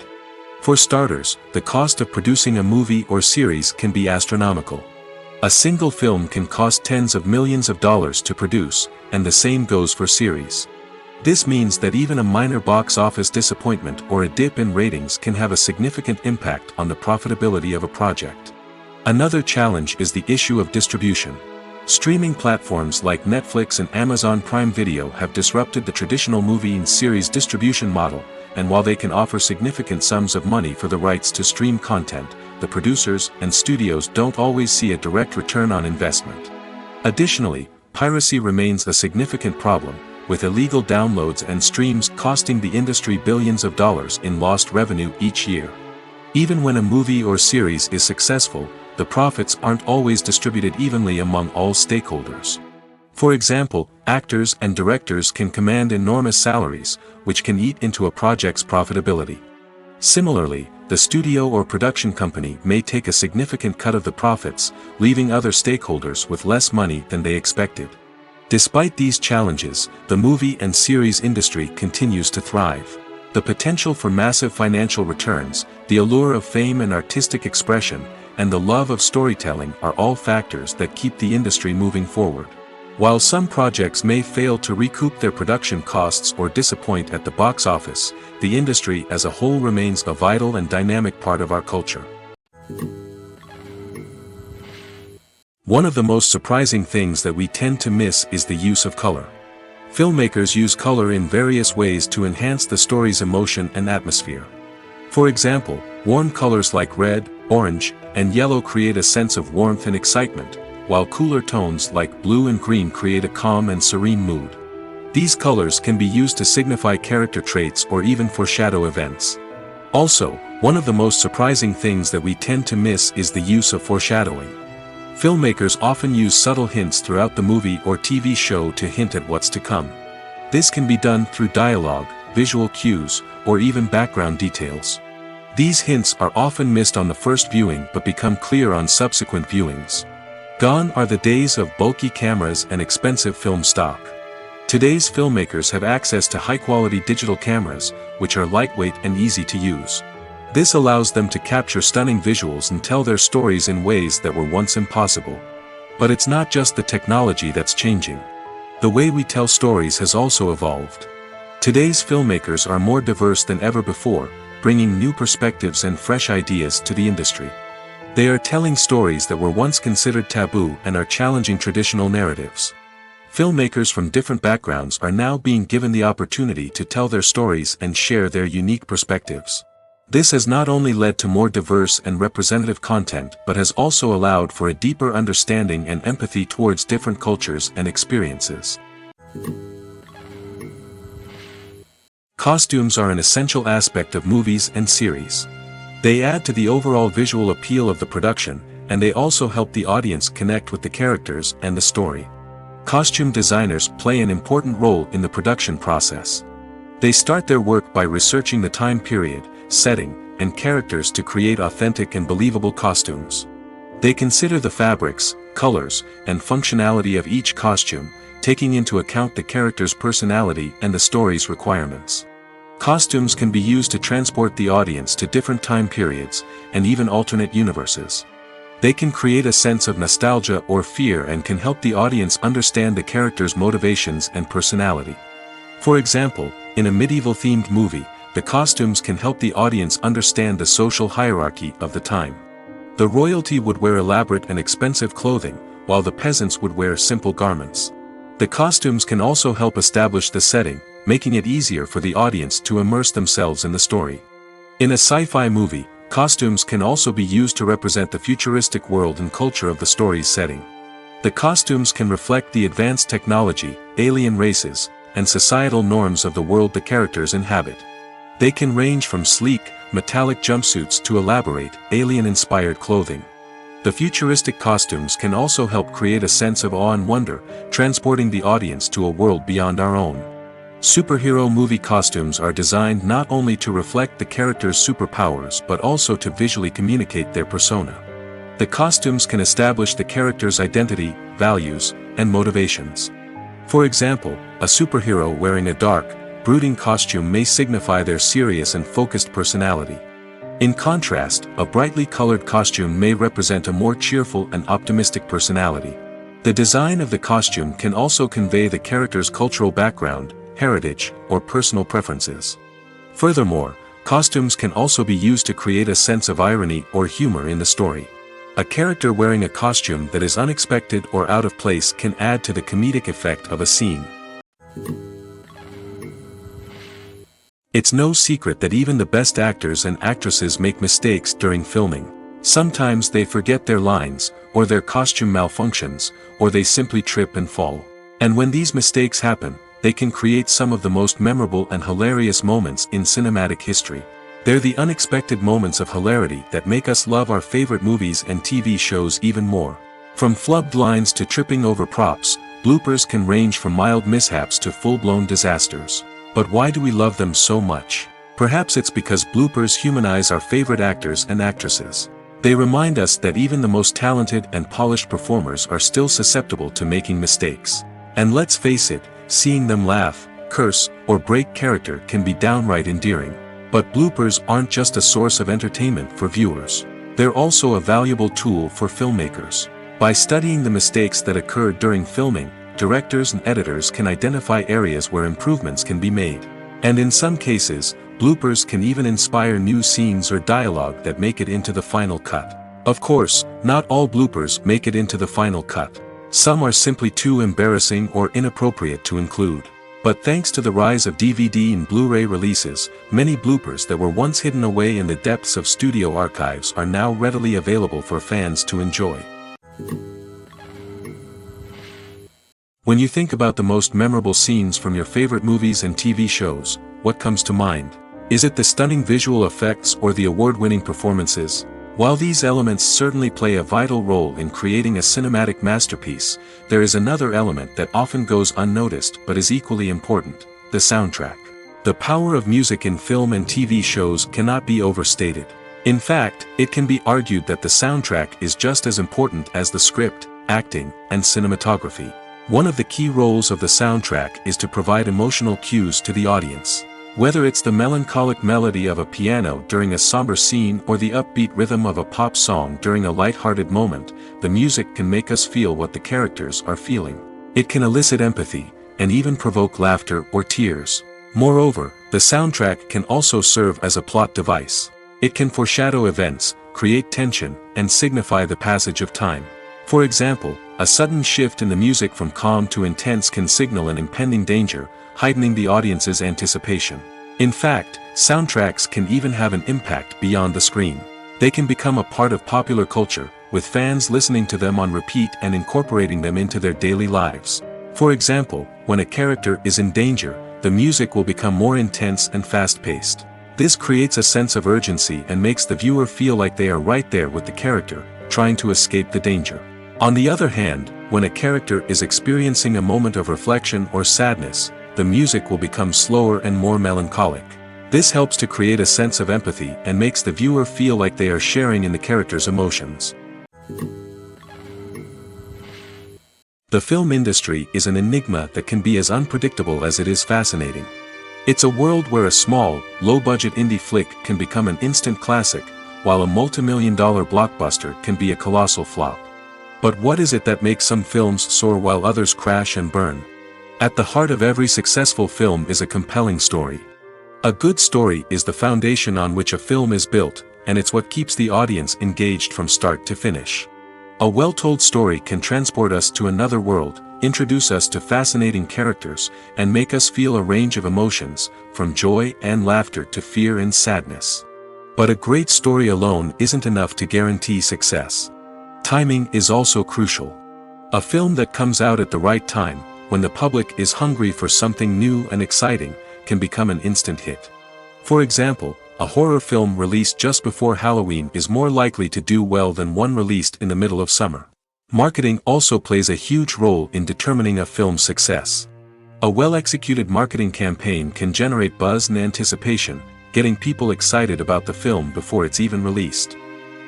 For starters, the cost of producing a movie or series can be astronomical. A single film can cost tens of millions of dollars to produce, and the same goes for series. This means that even a minor box office disappointment or a dip in ratings can have a significant impact on the profitability of a project. Another challenge is the issue of distribution. Streaming platforms like Netflix and Amazon Prime Video have disrupted the traditional movie and series distribution model, and while they can offer significant sums of money for the rights to stream content, the producers and studios don't always see a direct return on investment. Additionally, piracy remains a significant problem, with illegal downloads and streams costing the industry billions of dollars in lost revenue each year. Even when a movie or series is successful, the profits aren't always distributed evenly among all stakeholders. For example, actors and directors can command enormous salaries, which can eat into a project's profitability. Similarly, the studio or production company may take a significant cut of the profits, leaving other stakeholders with less money than they expected. Despite these challenges, the movie and series industry continues to thrive. The potential for massive financial returns, the allure of fame and artistic expression, and the love of storytelling are all factors that keep the industry moving forward. While some projects may fail to recoup their production costs or disappoint at the box office, the industry as a whole remains a vital and dynamic part of our culture. One of the most surprising things that we tend to miss is the use of color. Filmmakers use color in various ways to enhance the story's emotion and atmosphere. For example, warm colors like red, orange, and yellow create a sense of warmth and excitement, while cooler tones like blue and green create a calm and serene mood. These colors can be used to signify character traits or even foreshadow events. Also, one of the most surprising things that we tend to miss is the use of foreshadowing. Filmmakers often use subtle hints throughout the movie or TV show to hint at what's to come. This can be done through dialogue, visual cues, or even background details. These hints are often missed on the first viewing but become clear on subsequent viewings. Gone are the days of bulky cameras and expensive film stock. Today's filmmakers have access to high-quality digital cameras, which are lightweight and easy to use. This allows them to capture stunning visuals and tell their stories in ways that were once impossible. But it's not just the technology that's changing. The way we tell stories has also evolved. Today's filmmakers are more diverse than ever before, bringing new perspectives and fresh ideas to the industry. They are telling stories that were once considered taboo and are challenging traditional narratives. Filmmakers from different backgrounds are now being given the opportunity to tell their stories and share their unique perspectives. This has not only led to more diverse and representative content but has also allowed for a deeper understanding and empathy towards different cultures and experiences. Costumes are an essential aspect of movies and series. They add to the overall visual appeal of the production, and they also help the audience connect with the characters and the story. Costume designers play an important role in the production process. They start their work by researching the time period, setting, and characters to create authentic and believable costumes. They consider the fabrics, colors, and functionality of each costume, taking into account the character's personality and the story's requirements. Costumes can be used to transport the audience to different time periods, and even alternate universes. They can create a sense of nostalgia or fear and can help the audience understand the character's motivations and personality. For example, in a medieval-themed movie, the costumes can help the audience understand the social hierarchy of the time. The royalty would wear elaborate and expensive clothing, while the peasants would wear simple garments. The costumes can also help establish the setting, making it easier for the audience to immerse themselves in the story. In a sci-fi movie, costumes can also be used to represent the futuristic world and culture of the story's setting. The costumes can reflect the advanced technology, alien races, and societal norms of the world the characters inhabit. They can range from sleek, metallic jumpsuits to elaborate, alien-inspired clothing. The futuristic costumes can also help create a sense of awe and wonder, transporting the audience to a world beyond our own. Superhero movie costumes are designed not only to reflect the character's superpowers but also to visually communicate their persona. The costumes can establish the character's identity, values, and motivations. For example, a superhero wearing a dark, brooding costume may signify their serious and focused personality. In contrast, a brightly colored costume may represent a more cheerful and optimistic personality. The design of the costume can also convey the character's cultural background, heritage, or personal preferences. Furthermore, costumes can also be used to create a sense of irony or humor in the story. A character wearing a costume that is unexpected or out of place can add to the comedic effect of a scene. It's no secret that even the best actors and actresses make mistakes during filming. Sometimes they forget their lines, or their costume malfunctions, or they simply trip and fall. And when these mistakes happen, they can create some of the most memorable and hilarious moments in cinematic history. They're the unexpected moments of hilarity that make us love our favorite movies and TV shows even more. From flubbed lines to tripping over props, bloopers can range from mild mishaps to full-blown disasters. But why do we love them so much? Perhaps it's because bloopers humanize our favorite actors and actresses. They remind us that even the most talented and polished performers are still susceptible to making mistakes. And let's face it, seeing them laugh, curse, or break character can be downright endearing. But bloopers aren't just a source of entertainment for viewers. They're also a valuable tool for filmmakers. By studying the mistakes that occurred during filming, directors and editors can identify areas where improvements can be made. And in some cases, bloopers can even inspire new scenes or dialogue that make it into the final cut. Of course, not all bloopers make it into the final cut. Some are simply too embarrassing or inappropriate to include. But thanks to the rise of DVD and Blu-ray releases, many bloopers that were once hidden away in the depths of studio archives are now readily available for fans to enjoy. When you think about the most memorable scenes from your favorite movies and TV shows, what comes to mind? Is it the stunning visual effects or the award-winning performances? While these elements certainly play a vital role in creating a cinematic masterpiece, there is another element that often goes unnoticed but is equally important: the soundtrack. The power of music in film and TV shows cannot be overstated. In fact, it can be argued that the soundtrack is just as important as the script, acting, and cinematography. One of the key roles of the soundtrack is to provide emotional cues to the audience. Whether it's the melancholic melody of a piano during a somber scene or the upbeat rhythm of a pop song during a light-hearted moment, the music can make us feel what the characters are feeling. It can elicit empathy, and even provoke laughter or tears. Moreover, the soundtrack can also serve as a plot device. It can foreshadow events, create tension, and signify the passage of time. For example, a sudden shift in the music from calm to intense can signal an impending danger, heightening the audience's anticipation. In fact, soundtracks can even have an impact beyond the screen. They can become a part of popular culture, with fans listening to them on repeat and incorporating them into their daily lives. For example, when a character is in danger, the music will become more intense and fast-paced. This creates a sense of urgency and makes the viewer feel like they are right there with the character, trying to escape the danger. On the other hand, when a character is experiencing a moment of reflection or sadness, the music will become slower and more melancholic. This helps to create a sense of empathy and makes the viewer feel like they are sharing in the character's emotions. The film industry is an enigma that can be as unpredictable as it is fascinating. It's a world where a small, low-budget indie flick can become an instant classic, while a multi-million-dollar blockbuster can be a colossal flop. But what is it that makes some films soar while others crash and burn? At the heart of every successful film is a compelling story. A good story is the foundation on which a film is built, and it's what keeps the audience engaged from start to finish. A well-told story can transport us to another world, introduce us to fascinating characters, and make us feel a range of emotions, from joy and laughter to fear and sadness. But a great story alone isn't enough to guarantee success. Timing is also crucial. A film that comes out at the right time, when the public is hungry for something new and exciting, can become an instant hit. For example, a horror film released just before Halloween is more likely to do well than one released in the middle of summer. Marketing also plays a huge role in determining a film's success. A well-executed marketing campaign can generate buzz and anticipation, getting people excited about the film before it's even released.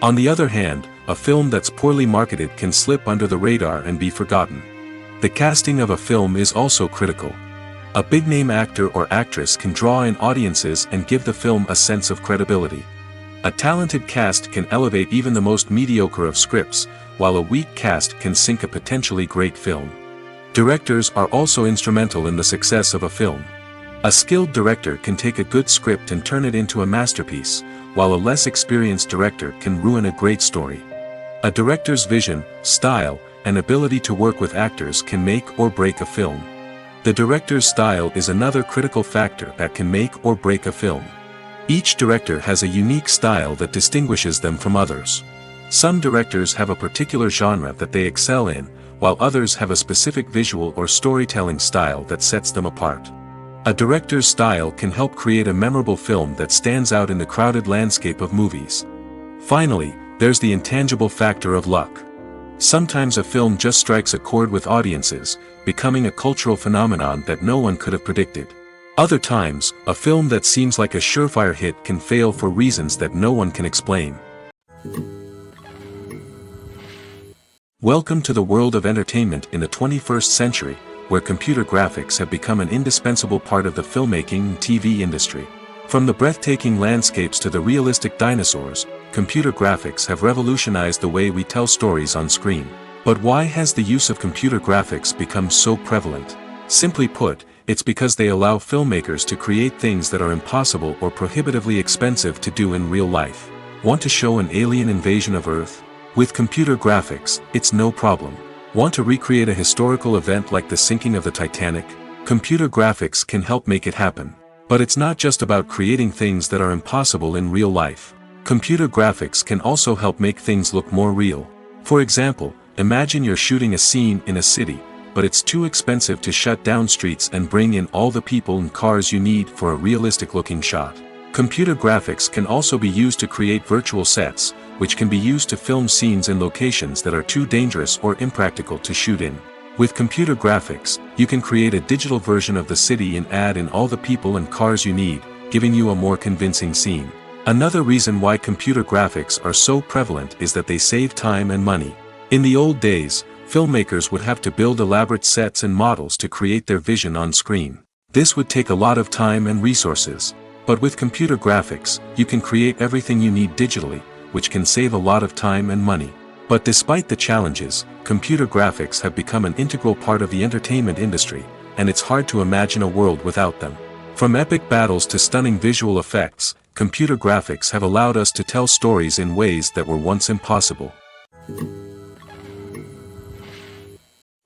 On the other hand, a film that's poorly marketed can slip under the radar and be forgotten. The casting of a film is also critical. A big-name actor or actress can draw in audiences and give the film a sense of credibility. A talented cast can elevate even the most mediocre of scripts, while a weak cast can sink a potentially great film. Directors are also instrumental in the success of a film. A skilled director can take a good script and turn it into a masterpiece, while a less experienced director can ruin a great story. A director's vision, style, and ability to work with actors can make or break a film. The director's style is another critical factor that can make or break a film. Each director has a unique style that distinguishes them from others. Some directors have a particular genre that they excel in, while others have a specific visual or storytelling style that sets them apart. A director's style can help create a memorable film that stands out in the crowded landscape of movies. Finally, there's the intangible factor of luck. Sometimes a film just strikes a chord with audiences, becoming a cultural phenomenon that no one could have predicted. Other times, a film that seems like a surefire hit can fail for reasons that no one can explain. Welcome to the world of entertainment in the 21st century, where computer graphics have become an indispensable part of the filmmaking and TV industry. From the breathtaking landscapes to the realistic dinosaurs, computer graphics have revolutionized the way we tell stories on screen. But why has the use of computer graphics become so prevalent? Simply put, it's because they allow filmmakers to create things that are impossible or prohibitively expensive to do in real life. Want to show an alien invasion of Earth? With computer graphics, it's no problem. Want to recreate a historical event like the sinking of the Titanic? Computer graphics can help make it happen. But it's not just about creating things that are impossible in real life. Computer graphics can also help make things look more real. For example, imagine you're shooting a scene in a city, but it's too expensive to shut down streets and bring in all the people and cars you need for a realistic-looking shot. Computer graphics can also be used to create virtual sets, which can be used to film scenes in locations that are too dangerous or impractical to shoot in. With computer graphics, you can create a digital version of the city and add in all the people and cars you need, giving you a more convincing scene. Another reason why computer graphics are so prevalent is that they save time and money. In the old days, filmmakers would have to build elaborate sets and models to create their vision on screen. This would take a lot of time and resources. But with computer graphics, you can create everything you need digitally, which can save a lot of time and money. But despite the challenges, computer graphics have become an integral part of the entertainment industry, and it's hard to imagine a world without them. From epic battles to stunning visual effects, computer graphics have allowed us to tell stories in ways that were once impossible.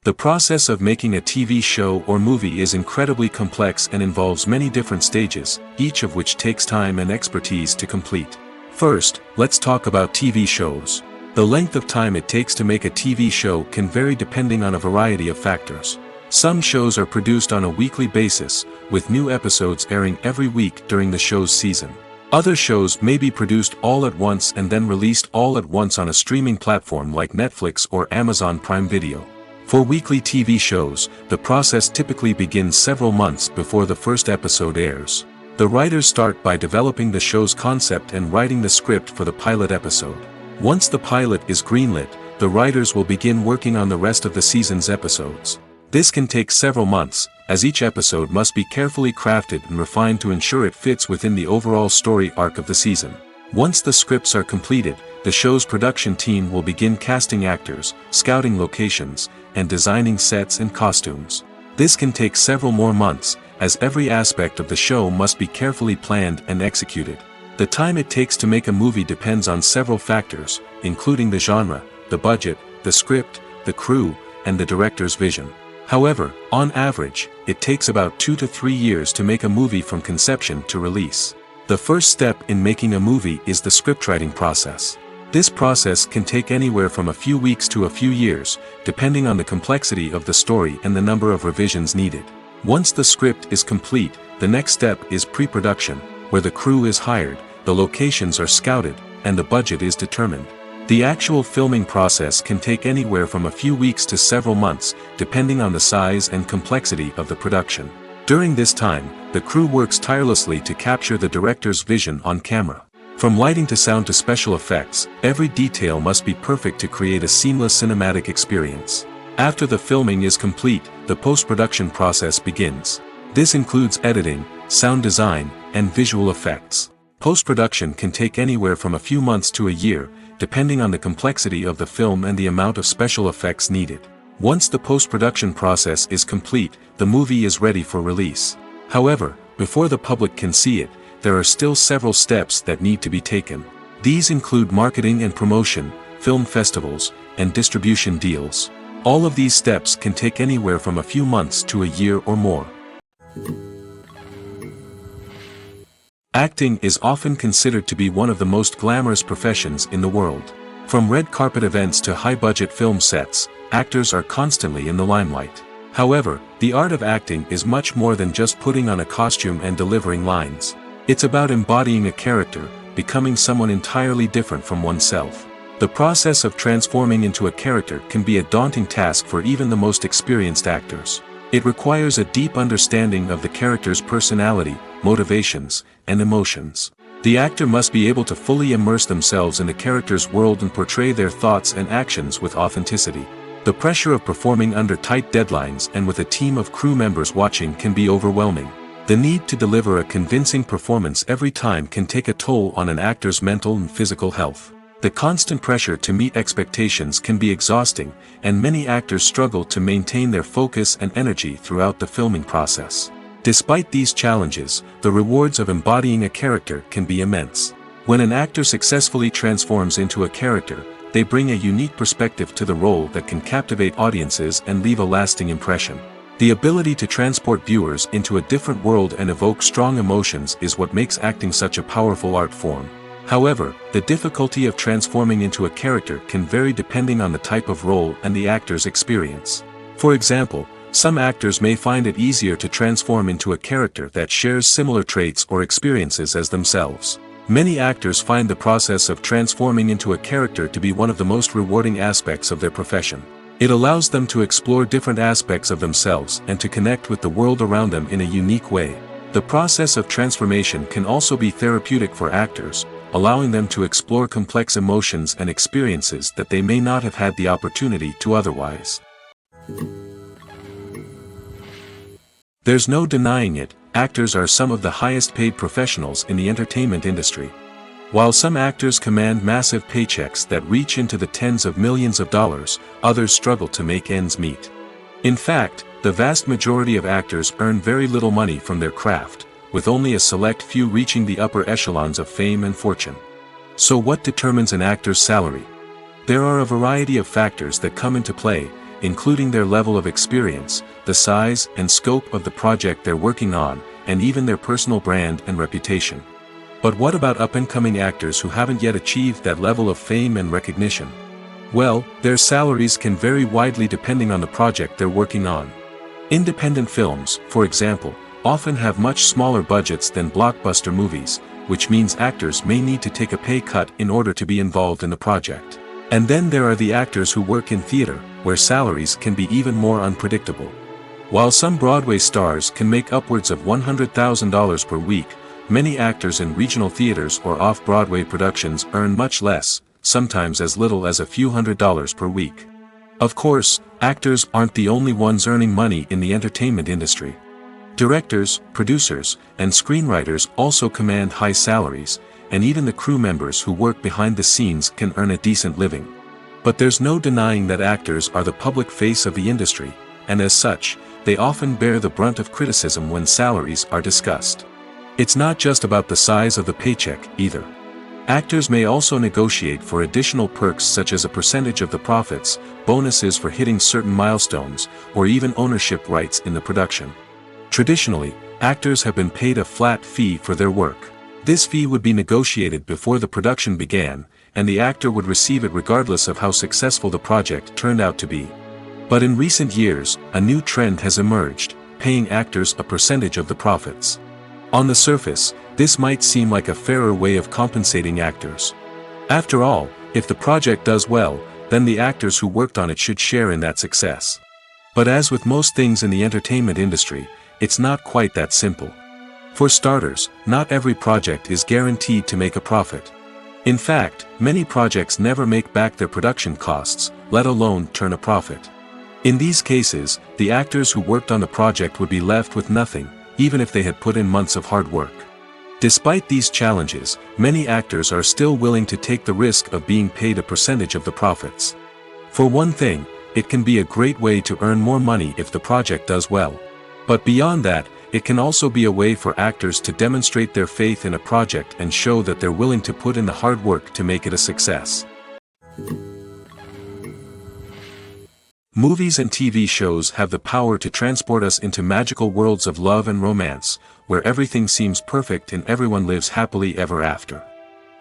The process of making a TV show or movie is incredibly complex and involves many different stages, each of which takes time and expertise to complete. First, let's talk about TV shows. The length of time it takes to make a TV show can vary depending on a variety of factors. Some shows are produced on a weekly basis, with new episodes airing every week during the show's season. Other shows may be produced all at once and then released all at once on a streaming platform like Netflix or Amazon Prime Video. For weekly TV shows, the process typically begins several months before the first episode airs. The writers start by developing the show's concept and writing the script for the pilot episode. Once the pilot is greenlit, the writers will begin working on the rest of the season's episodes. This can take several months, as each episode must be carefully crafted and refined to ensure it fits within the overall story arc of the season. Once the scripts are completed, the show's production team will begin casting actors, scouting locations, and designing sets and costumes. This can take several more months, as every aspect of the show must be carefully planned and executed. The time it takes to make a movie depends on several factors, including the genre, the budget, the script, the crew, and the director's vision. However, on average, it takes about 2 to 3 years to make a movie from conception to release. The first step in making a movie is the scriptwriting process. This process can take anywhere from a few weeks to a few years, depending on the complexity of the story and the number of revisions needed. Once the script is complete, the next step is pre-production, where the crew is hired, the locations are scouted, and the budget is determined. The actual filming process can take anywhere from a few weeks to several months, depending on the size and complexity of the production. During this time, the crew works tirelessly to capture the director's vision on camera. From lighting to sound to special effects, every detail must be perfect to create a seamless cinematic experience. After the filming is complete, the post-production process begins. This includes editing, sound design, and visual effects. Post-production can take anywhere from a few months to a year, depending on the complexity of the film and the amount of special effects needed. Once the post-production process is complete, the movie is ready for release. However, before the public can see it, there are still several steps that need to be taken. These include marketing and promotion, film festivals, and distribution deals. All of these steps can take anywhere from a few months to a year or more. Acting is often considered to be one of the most glamorous professions in the world. From red carpet events to high-budget film sets, actors are constantly in the limelight. However, the art of acting is much more than just putting on a costume and delivering lines. It's about embodying a character, becoming someone entirely different from oneself. The process of transforming into a character can be a daunting task for even the most experienced actors. It requires a deep understanding of the character's personality, motivations, and emotions. The actor must be able to fully immerse themselves in the character's world and portray their thoughts and actions with authenticity. The pressure of performing under tight deadlines and with a team of crew members watching can be overwhelming. The need to deliver a convincing performance every time can take a toll on an actor's mental and physical health. The constant pressure to meet expectations can be exhausting, and many actors struggle to maintain their focus and energy throughout the filming process. Despite these challenges, the rewards of embodying a character can be immense. When an actor successfully transforms into a character, they bring a unique perspective to the role that can captivate audiences and leave a lasting impression. The ability to transport viewers into a different world and evoke strong emotions is what makes acting such a powerful art form. However, the difficulty of transforming into a character can vary depending on the type of role and the actor's experience. For example, some actors may find it easier to transform into a character that shares similar traits or experiences as themselves. Many actors find the process of transforming into a character to be one of the most rewarding aspects of their profession. It allows them to explore different aspects of themselves and to connect with the world around them in a unique way. The process of transformation can also be therapeutic for actors, allowing them to explore complex emotions and experiences that they may not have had the opportunity to otherwise. There's no denying it, actors are some of the highest paid professionals in the entertainment industry. While some actors command massive paychecks that reach into the tens of millions of dollars, others struggle to make ends meet. In fact, the vast majority of actors earn very little money from their craft, with only a select few reaching the upper echelons of fame and fortune. So what determines an actor's salary? There are a variety of factors that come into play, including their level of experience, the size and scope of the project they're working on, and even their personal brand and reputation. But what about up-and-coming actors who haven't yet achieved that level of fame and recognition? Well, their salaries can vary widely depending on the project they're working on. Independent films, for example, often have much smaller budgets than blockbuster movies, which means actors may need to take a pay cut in order to be involved in the project. And then there are the actors who work in theater, where salaries can be even more unpredictable. While some Broadway stars can make upwards of $100,000 per week, many actors in regional theaters or off-Broadway productions earn much less, sometimes as little as a few $100s per week. Of course, actors aren't the only ones earning money in the entertainment industry. Directors, producers, and screenwriters also command high salaries, and even the crew members who work behind the scenes can earn a decent living. But there's no denying that actors are the public face of the industry, and as such, they often bear the brunt of criticism when salaries are discussed. It's not just about the size of the paycheck, either. Actors may also negotiate for additional perks such as a percentage of the profits, bonuses for hitting certain milestones, or even ownership rights in the production. Traditionally, actors have been paid a flat fee for their work. This fee would be negotiated before the production began, and the actor would receive it regardless of how successful the project turned out to be. But in recent years, a new trend has emerged, paying actors a percentage of the profits. On the surface, This might seem like a fairer way of compensating actors. After all, if the project does well, then the actors who worked on it should share in that success. But as with most things in the entertainment industry, it's not quite that simple. For starters, not every project is guaranteed to make a profit. In fact, many projects never make back their production costs, let alone turn a profit. In these cases, the actors who worked on the project would be left with nothing, even if they had put in months of hard work. Despite these challenges, many actors are still willing to take the risk of being paid a percentage of the profits. For one thing, it can be a great way to earn more money if the project does well. But beyond that, it can also be a way for actors to demonstrate their faith in a project and show that they're willing to put in the hard work to make it a success. Movies and TV shows have the power to transport us into magical worlds of love and romance, where everything seems perfect and everyone lives happily ever after.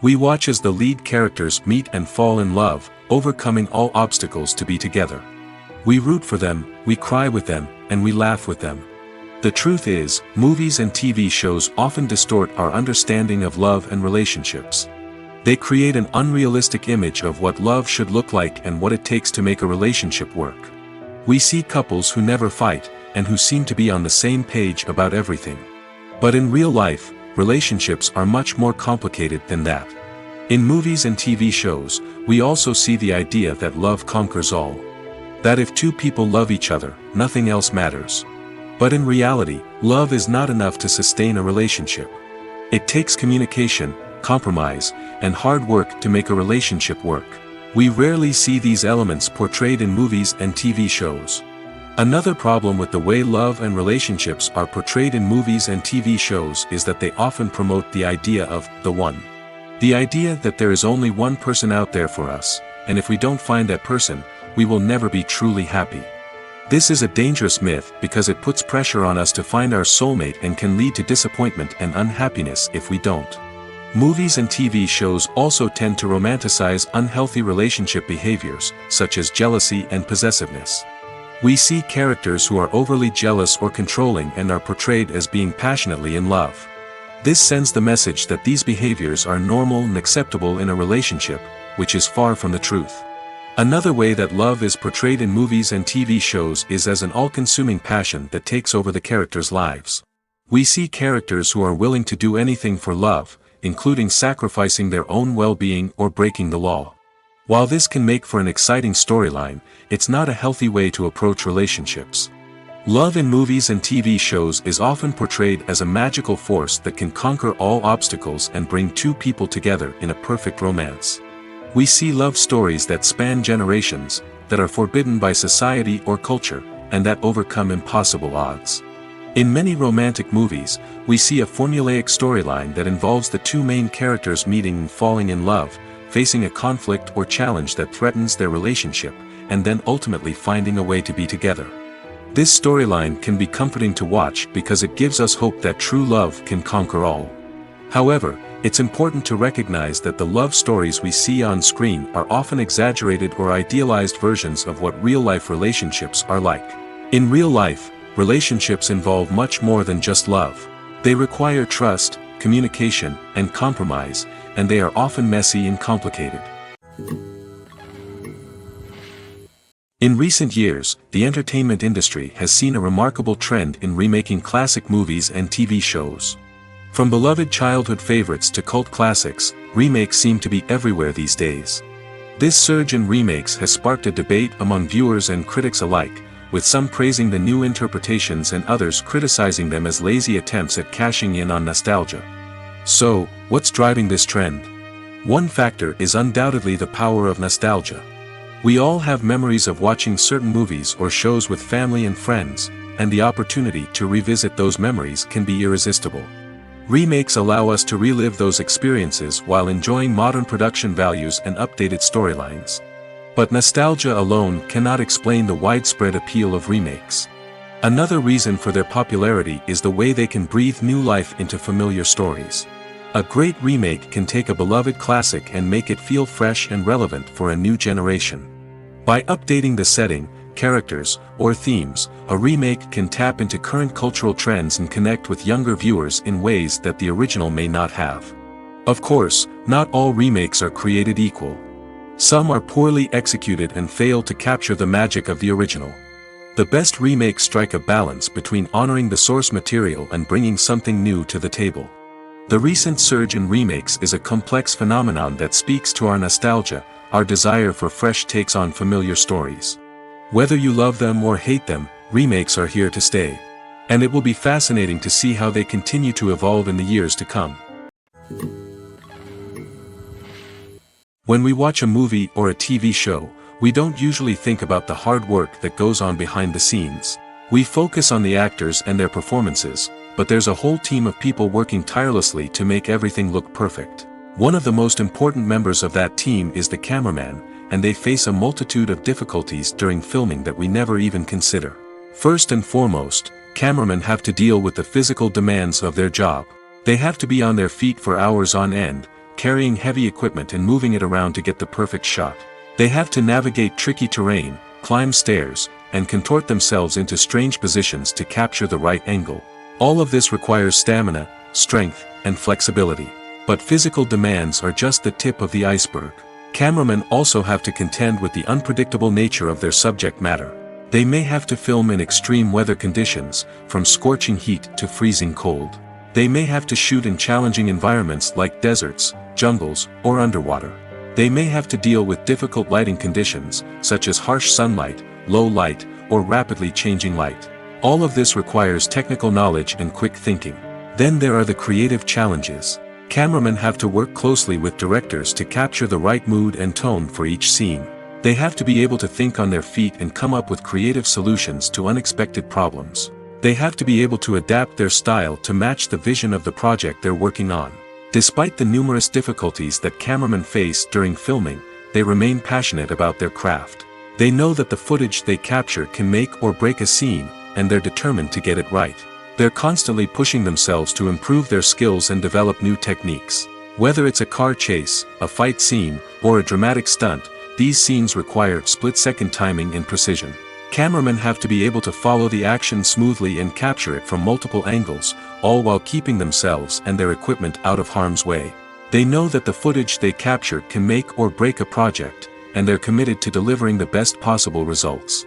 We watch as the lead characters meet and fall in love, overcoming all obstacles to be together. We root for them, we cry with them, and we laugh with them. The truth is, movies and TV shows often distort our understanding of love and relationships. They create an unrealistic image of what love should look like and what it takes to make a relationship work. We see couples who never fight, and who seem to be on the same page about everything. But in real life, relationships are much more complicated than that. In movies and TV shows, we also see the idea that love conquers all. That if two people love each other, nothing else matters. But in reality, love is not enough to sustain a relationship. It takes communication, compromise, and hard work to make a relationship work. We rarely see these elements portrayed in movies and TV shows. Another problem with the way love and relationships are portrayed in movies and TV shows is that they often promote the idea of the one. The idea that there is only one person out there for us, and if we don't find that person, we will never be truly happy. This is a dangerous myth because it puts pressure on us to find our soulmate and can lead to disappointment and unhappiness if we don't. Movies and TV shows also tend to romanticize unhealthy relationship behaviors, such as jealousy and possessiveness. We see characters who are overly jealous or controlling and are portrayed as being passionately in love. This sends the message that these behaviors are normal and acceptable in a relationship, which is far from the truth. Another way that love is portrayed in movies and TV shows is as an all-consuming passion that takes over the characters' lives. We see characters who are willing to do anything for love, including sacrificing their own well-being or breaking the law. While this can make for an exciting storyline, it's not a healthy way to approach relationships. Love in movies and TV shows is often portrayed as a magical force that can conquer all obstacles and bring two people together in a perfect romance. We see love stories that span generations, that are forbidden by society or culture, and that overcome impossible odds. In many romantic movies, we see a formulaic storyline that involves the two main characters meeting and falling in love, facing a conflict or challenge that threatens their relationship, and then ultimately finding a way to be together. This storyline can be comforting to watch because it gives us hope that true love can conquer all. However, it's important to recognize that the love stories we see on screen are often exaggerated or idealized versions of what real-life relationships are like. In real life, relationships involve much more than just love. They require trust, communication, and compromise, and they are often messy and complicated. In recent years, the entertainment industry has seen a remarkable trend in remaking classic movies and TV shows. From beloved childhood favorites to cult classics, remakes seem to be everywhere these days. This surge in remakes has sparked a debate among viewers and critics alike, with some praising the new interpretations and others criticizing them as lazy attempts at cashing in on nostalgia. So, what's driving this trend? One factor is undoubtedly the power of nostalgia. We all have memories of watching certain movies or shows with family and friends, and the opportunity to revisit those memories can be irresistible. Remakes allow us to relive those experiences while enjoying modern production values and updated storylines. But nostalgia alone cannot explain the widespread appeal of remakes. Another reason for their popularity is the way they can breathe new life into familiar stories. A great remake can take a beloved classic and make it feel fresh and relevant for a new generation. By updating the setting, characters, or themes, a remake can tap into current cultural trends and connect with younger viewers in ways that the original may not have. Of course, not all remakes are created equal. Some are poorly executed and fail to capture the magic of the original. The best remakes strike a balance between honoring the source material and bringing something new to the table. The recent surge in remakes is a complex phenomenon that speaks to our nostalgia, our desire for fresh takes on familiar stories. Whether you love them or hate them, remakes are here to stay. And it will be fascinating to see how they continue to evolve in the years to come. When we watch a movie or a TV show, we don't usually think about the hard work that goes on behind the scenes. We focus on the actors and their performances, but there's a whole team of people working tirelessly to make everything look perfect. One of the most important members of that team is the cameraman, and they face a multitude of difficulties during filming that we never even consider. First and foremost, cameramen have to deal with the physical demands of their job. They have to be on their feet for hours on end, carrying heavy equipment and moving it around to get the perfect shot. They have to navigate tricky terrain, climb stairs, and contort themselves into strange positions to capture the right angle. All of this requires stamina, strength, and flexibility. But physical demands are just the tip of the iceberg. Cameramen also have to contend with the unpredictable nature of their subject matter. They may have to film in extreme weather conditions, from scorching heat to freezing cold. They may have to shoot in challenging environments like deserts, jungles, or underwater. They may have to deal with difficult lighting conditions, such as harsh sunlight, low light, or rapidly changing light. All of this requires technical knowledge and quick thinking. Then there are the creative challenges. Cameramen have to work closely with directors to capture the right mood and tone for each scene. They have to be able to think on their feet and come up with creative solutions to unexpected problems. They have to be able to adapt their style to match the vision of the project they're working on. Despite the numerous difficulties that cameramen face during filming, they remain passionate about their craft. They know that the footage they capture can make or break a scene, and they're determined to get it right. They're constantly pushing themselves to improve their skills and develop new techniques. Whether it's a car chase, a fight scene, or a dramatic stunt, these scenes require split-second timing and precision. Cameramen have to be able to follow the action smoothly and capture it from multiple angles, all while keeping themselves and their equipment out of harm's way. They know that the footage they capture can make or break a project, and they're committed to delivering the best possible results.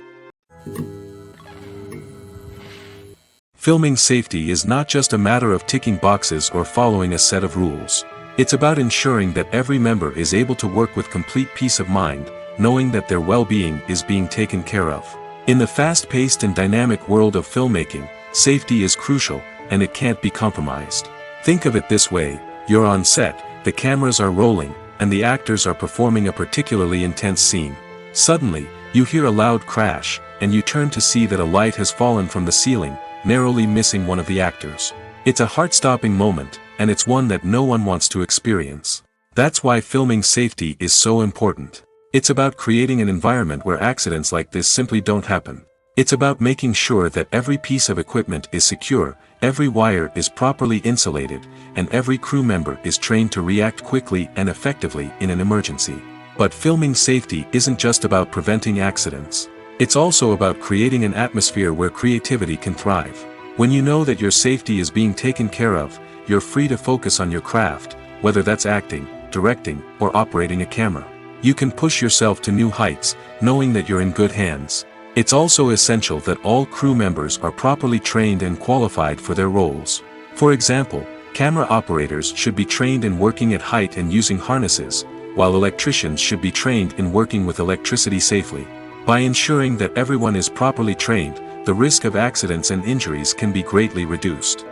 Filming safety is not just a matter of ticking boxes or following a set of rules. It's about ensuring that every member is able to work with complete peace of mind, knowing that their well-being is being taken care of. In the fast-paced and dynamic world of filmmaking, safety is crucial, and it can't be compromised. Think of it this way: you're on set, the cameras are rolling, and the actors are performing a particularly intense scene. Suddenly, you hear a loud crash, and you turn to see that a light has fallen from the ceiling, narrowly missing one of the actors. It's a heart-stopping moment, and it's one that no one wants to experience. That's why filming safety is so important. It's about creating an environment where accidents like this simply don't happen. It's about making sure that every piece of equipment is secure, every wire is properly insulated, and every crew member is trained to react quickly and effectively in an emergency. But filming safety isn't just about preventing accidents. It's also about creating an atmosphere where creativity can thrive. When you know that your safety is being taken care of, you're free to focus on your craft, whether that's acting, directing, or operating a camera. You can push yourself to new heights, knowing that you're in good hands. It's also essential that all crew members are properly trained and qualified for their roles. For example, camera operators should be trained in working at height and using harnesses, while electricians should be trained in working with electricity safely. By ensuring that everyone is properly trained, the risk of accidents and injuries can be greatly reduced.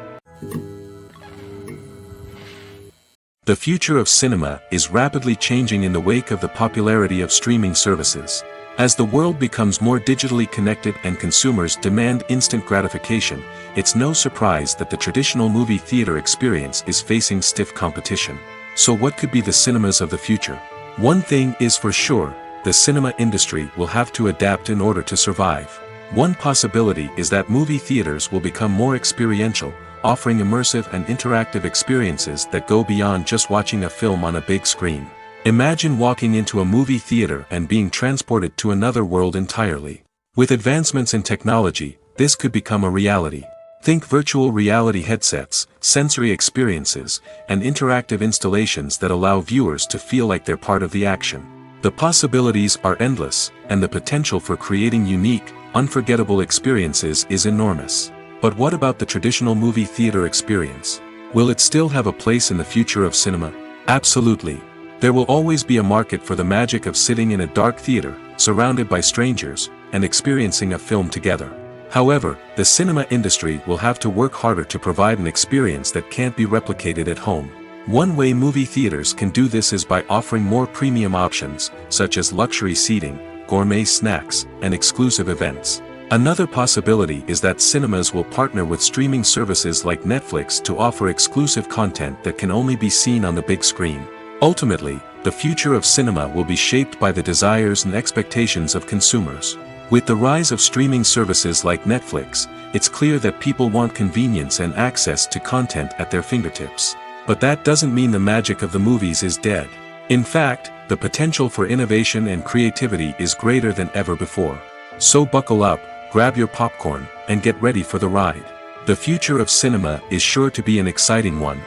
The future of cinema is rapidly changing in the wake of the popularity of streaming services. As the world becomes more digitally connected and consumers demand instant gratification, it's no surprise that the traditional movie theater experience is facing stiff competition. So what could be the cinemas of the future? One thing is for sure: the cinema industry will have to adapt in order to survive. One possibility is that movie theaters will become more experiential, offering immersive and interactive experiences that go beyond just watching a film on a big screen. Imagine walking into a movie theater and being transported to another world entirely. With advancements in technology, this could become a reality. Think virtual reality headsets, sensory experiences, and interactive installations that allow viewers to feel like they're part of the action. The possibilities are endless, and the potential for creating unique, unforgettable experiences is enormous. But what about the traditional movie theater experience? Will it still have a place in the future of cinema? Absolutely. There will always be a market for the magic of sitting in a dark theater, surrounded by strangers, and experiencing a film together. However, the cinema industry will have to work harder to provide an experience that can't be replicated at home. One way movie theaters can do this is by offering more premium options, such as luxury seating, gourmet snacks, and exclusive events. Another possibility is that cinemas will partner with streaming services like Netflix to offer exclusive content that can only be seen on the big screen. Ultimately, the future of cinema will be shaped by the desires and expectations of consumers. With the rise of streaming services like Netflix, it's clear that people want convenience and access to content at their fingertips. But that doesn't mean the magic of the movies is dead. In fact, the potential for innovation and creativity is greater than ever before. So buckle up, grab your popcorn, and get ready for the ride. The future of cinema is sure to be an exciting one.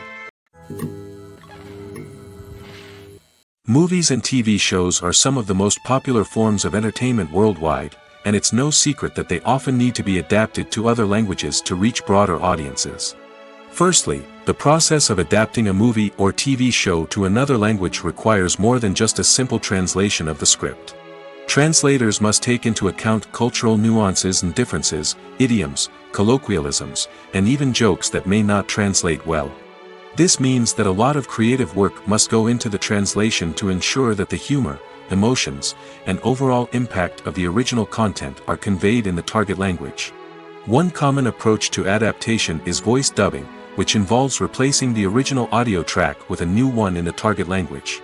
Movies and TV shows are some of the most popular forms of entertainment worldwide, and it's no secret that they often need to be adapted to other languages to reach broader audiences. Firstly, the process of adapting a movie or TV show to another language requires more than just a simple translation of the script. Translators must take into account cultural nuances and differences, idioms, colloquialisms, and even jokes that may not translate well. This means that a lot of creative work must go into the translation to ensure that the humor, emotions, and overall impact of the original content are conveyed in the target language. One common approach to adaptation is voice dubbing, which involves replacing the original audio track with a new one in the target language.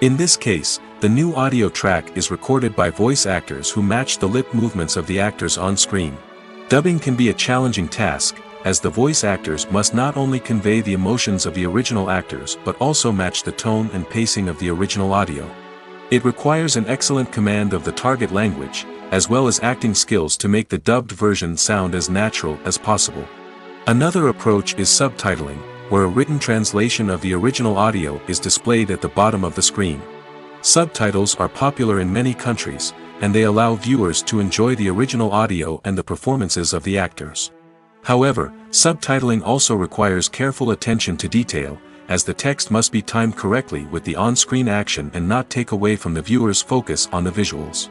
In this case, the new audio track is recorded by voice actors who match the lip movements of the actors on screen. Dubbing can be a challenging task, as the voice actors must not only convey the emotions of the original actors but also match the tone and pacing of the original audio. It requires an excellent command of the target language, as well as acting skills to make the dubbed version sound as natural as possible. Another approach is subtitling, where a written translation of the original audio is displayed at the bottom of the screen. Subtitles are popular in many countries, and they allow viewers to enjoy the original audio and the performances of the actors. However, subtitling also requires careful attention to detail, as the text must be timed correctly with the on-screen action and not take away from the viewer's focus on the visuals.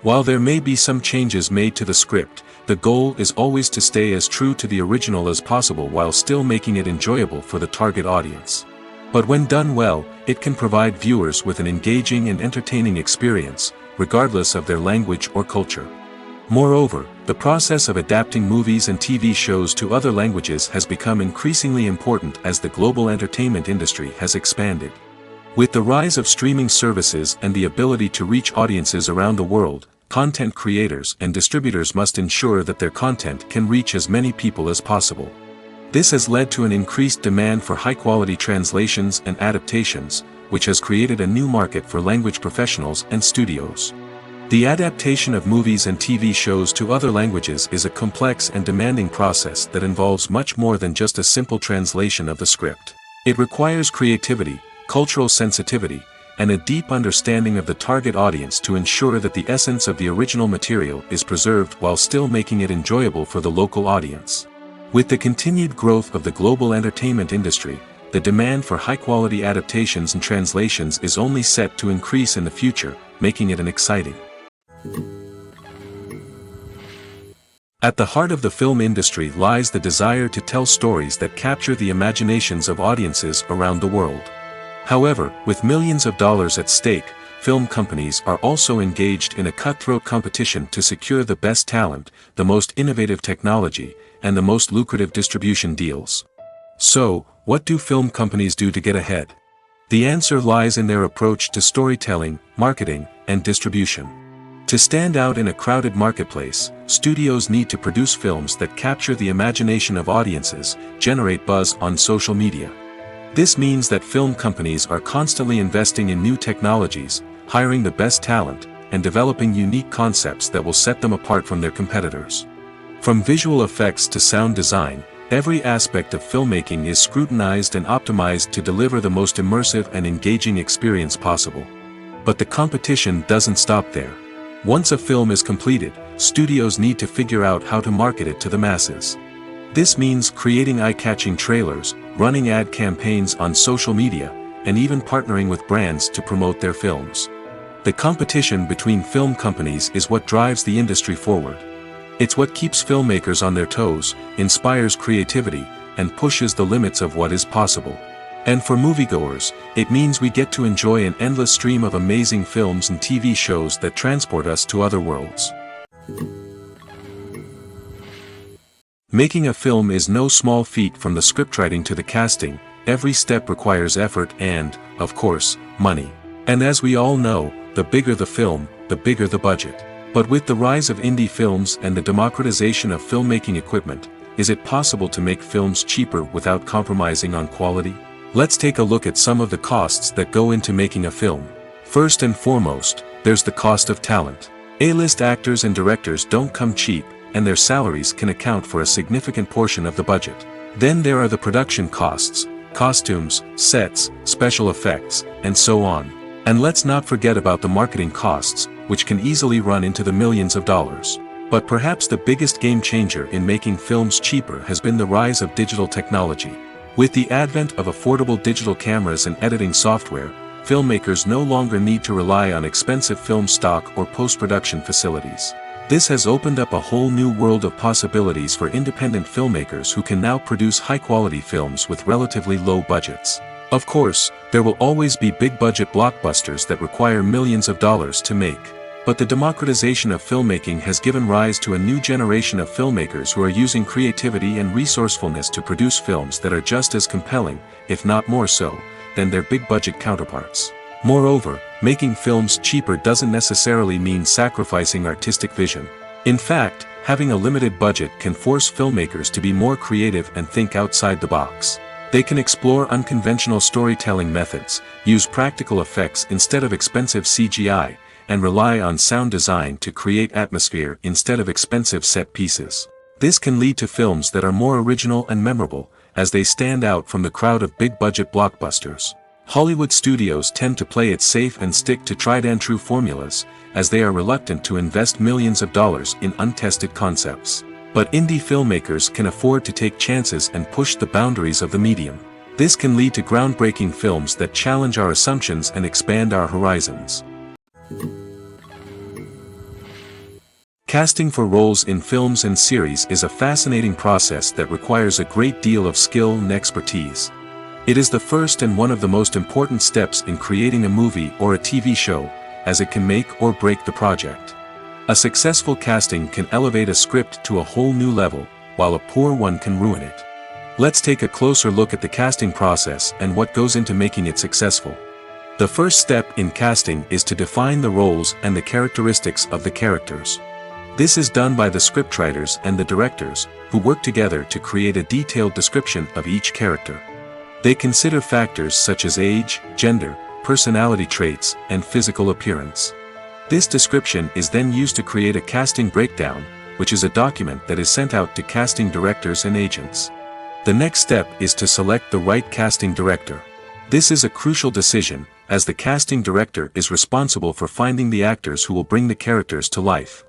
While there may be some changes made to the script, the goal is always to stay as true to the original as possible while still making it enjoyable for the target audience. But when done well, it can provide viewers with an engaging and entertaining experience, regardless of their language or culture. Moreover, the process of adapting movies and TV shows to other languages has become increasingly important as the global entertainment industry has expanded. With the rise of streaming services and the ability to reach audiences around the world, content creators and distributors must ensure that their content can reach as many people as possible. This has led to an increased demand for high-quality translations and adaptations, which has created a new market for language professionals and studios. The adaptation of movies and TV shows to other languages is a complex and demanding process that involves much more than just a simple translation of the script. It requires creativity, cultural sensitivity, and a deep understanding of the target audience to ensure that the essence of the original material is preserved while still making it enjoyable for the local audience. With the continued growth of the global entertainment industry, the demand for high-quality adaptations and translations is only set to increase in the future, making it an exciting. At the heart of the film industry lies the desire to tell stories that capture the imaginations of audiences around the world. However, with millions of dollars at stake, film companies are also engaged in a cutthroat competition to secure the best talent, the most innovative technology, and the most lucrative distribution deals. So, what do film companies do to get ahead? The answer lies in their approach to storytelling, marketing, and distribution. To stand out in a crowded marketplace, studios need to produce films that capture the imagination of audiences, generate buzz on social media. This means that film companies are constantly investing in new technologies, hiring the best talent, and developing unique concepts that will set them apart from their competitors. From visual effects to sound design, every aspect of filmmaking is scrutinized and optimized to deliver the most immersive and engaging experience possible. But the competition doesn't stop there. Once a film is completed, studios need to figure out how to market it to the masses. This means creating eye-catching trailers, running ad campaigns on social media, and even partnering with brands to promote their films. The competition between film companies is what drives the industry forward. It's what keeps filmmakers on their toes, inspires creativity, and pushes the limits of what is possible. And for moviegoers, it means we get to enjoy an endless stream of amazing films and TV shows that transport us to other worlds. Making a film is no small feat. From the scriptwriting to the casting, every step requires effort and, of course, money. And as we all know, the bigger the film, the bigger the budget. But with the rise of indie films and the democratization of filmmaking equipment, is it possible to make films cheaper without compromising on quality? Let's take a look at some of the costs that go into making a film. First and foremost, there's the cost of talent. A-list actors and directors don't come cheap, and their salaries can account for a significant portion of the budget. Then there are the production costs, costumes, sets, special effects, and so on. And let's not forget about the marketing costs, which can easily run into the millions of dollars. But perhaps the biggest game changer in making films cheaper has been the rise of digital technology. With the advent of affordable digital cameras and editing software, filmmakers no longer need to rely on expensive film stock or post-production facilities. This has opened up a whole new world of possibilities for independent filmmakers who can now produce high-quality films with relatively low budgets. Of course, there will always be big-budget blockbusters that require millions of dollars to make. But the democratization of filmmaking has given rise to a new generation of filmmakers who are using creativity and resourcefulness to produce films that are just as compelling, if not more so, than their big-budget counterparts. Moreover, making films cheaper doesn't necessarily mean sacrificing artistic vision. In fact, having a limited budget can force filmmakers to be more creative and think outside the box. They can explore unconventional storytelling methods, use practical effects instead of expensive CGI, and rely on sound design to create atmosphere instead of expensive set pieces. This can lead to films that are more original and memorable, as they stand out from the crowd of big-budget blockbusters. Hollywood studios tend to play it safe and stick to tried-and-true formulas, as they are reluctant to invest millions of dollars in untested concepts. But indie filmmakers can afford to take chances and push the boundaries of the medium. This can lead to groundbreaking films that challenge our assumptions and expand our horizons. Casting for roles in films and series is a fascinating process that requires a great deal of skill and expertise. It is the first and one of the most important steps in creating a movie or a TV show, as it can make or break the project. A successful casting can elevate a script to a whole new level, while a poor one can ruin it. Let's take a closer look at the casting process and what goes into making it successful. The first step in casting is to define the roles and the characteristics of the characters. This is done by the scriptwriters and the directors, who work together to create a detailed description of each character. They consider factors such as age, gender, personality traits, and physical appearance. This description is then used to create a casting breakdown, which is a document that is sent out to casting directors and agents. The next step is to select the right casting director. This is a crucial decision, as the casting director is responsible for finding the actors who will bring the characters to life.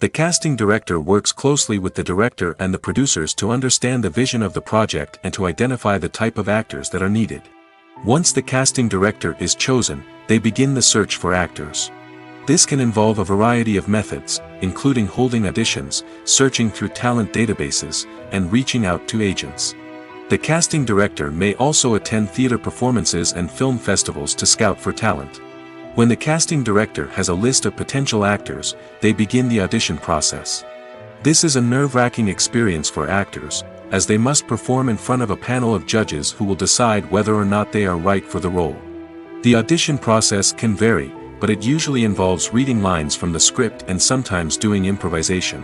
The casting director works closely with the director and the producers to understand the vision of the project and to identify the type of actors that are needed. Once the casting director is chosen, they begin the search for actors. This can involve a variety of methods, including holding auditions, searching through talent databases, and reaching out to agents. The casting director may also attend theater performances and film festivals to scout for talent. When the casting director has a list of potential actors, they begin the audition process. This is a nerve-wracking experience for actors, as they must perform in front of a panel of judges who will decide whether or not they are right for the role. The audition process can vary, but it usually involves reading lines from the script and sometimes doing improvisation.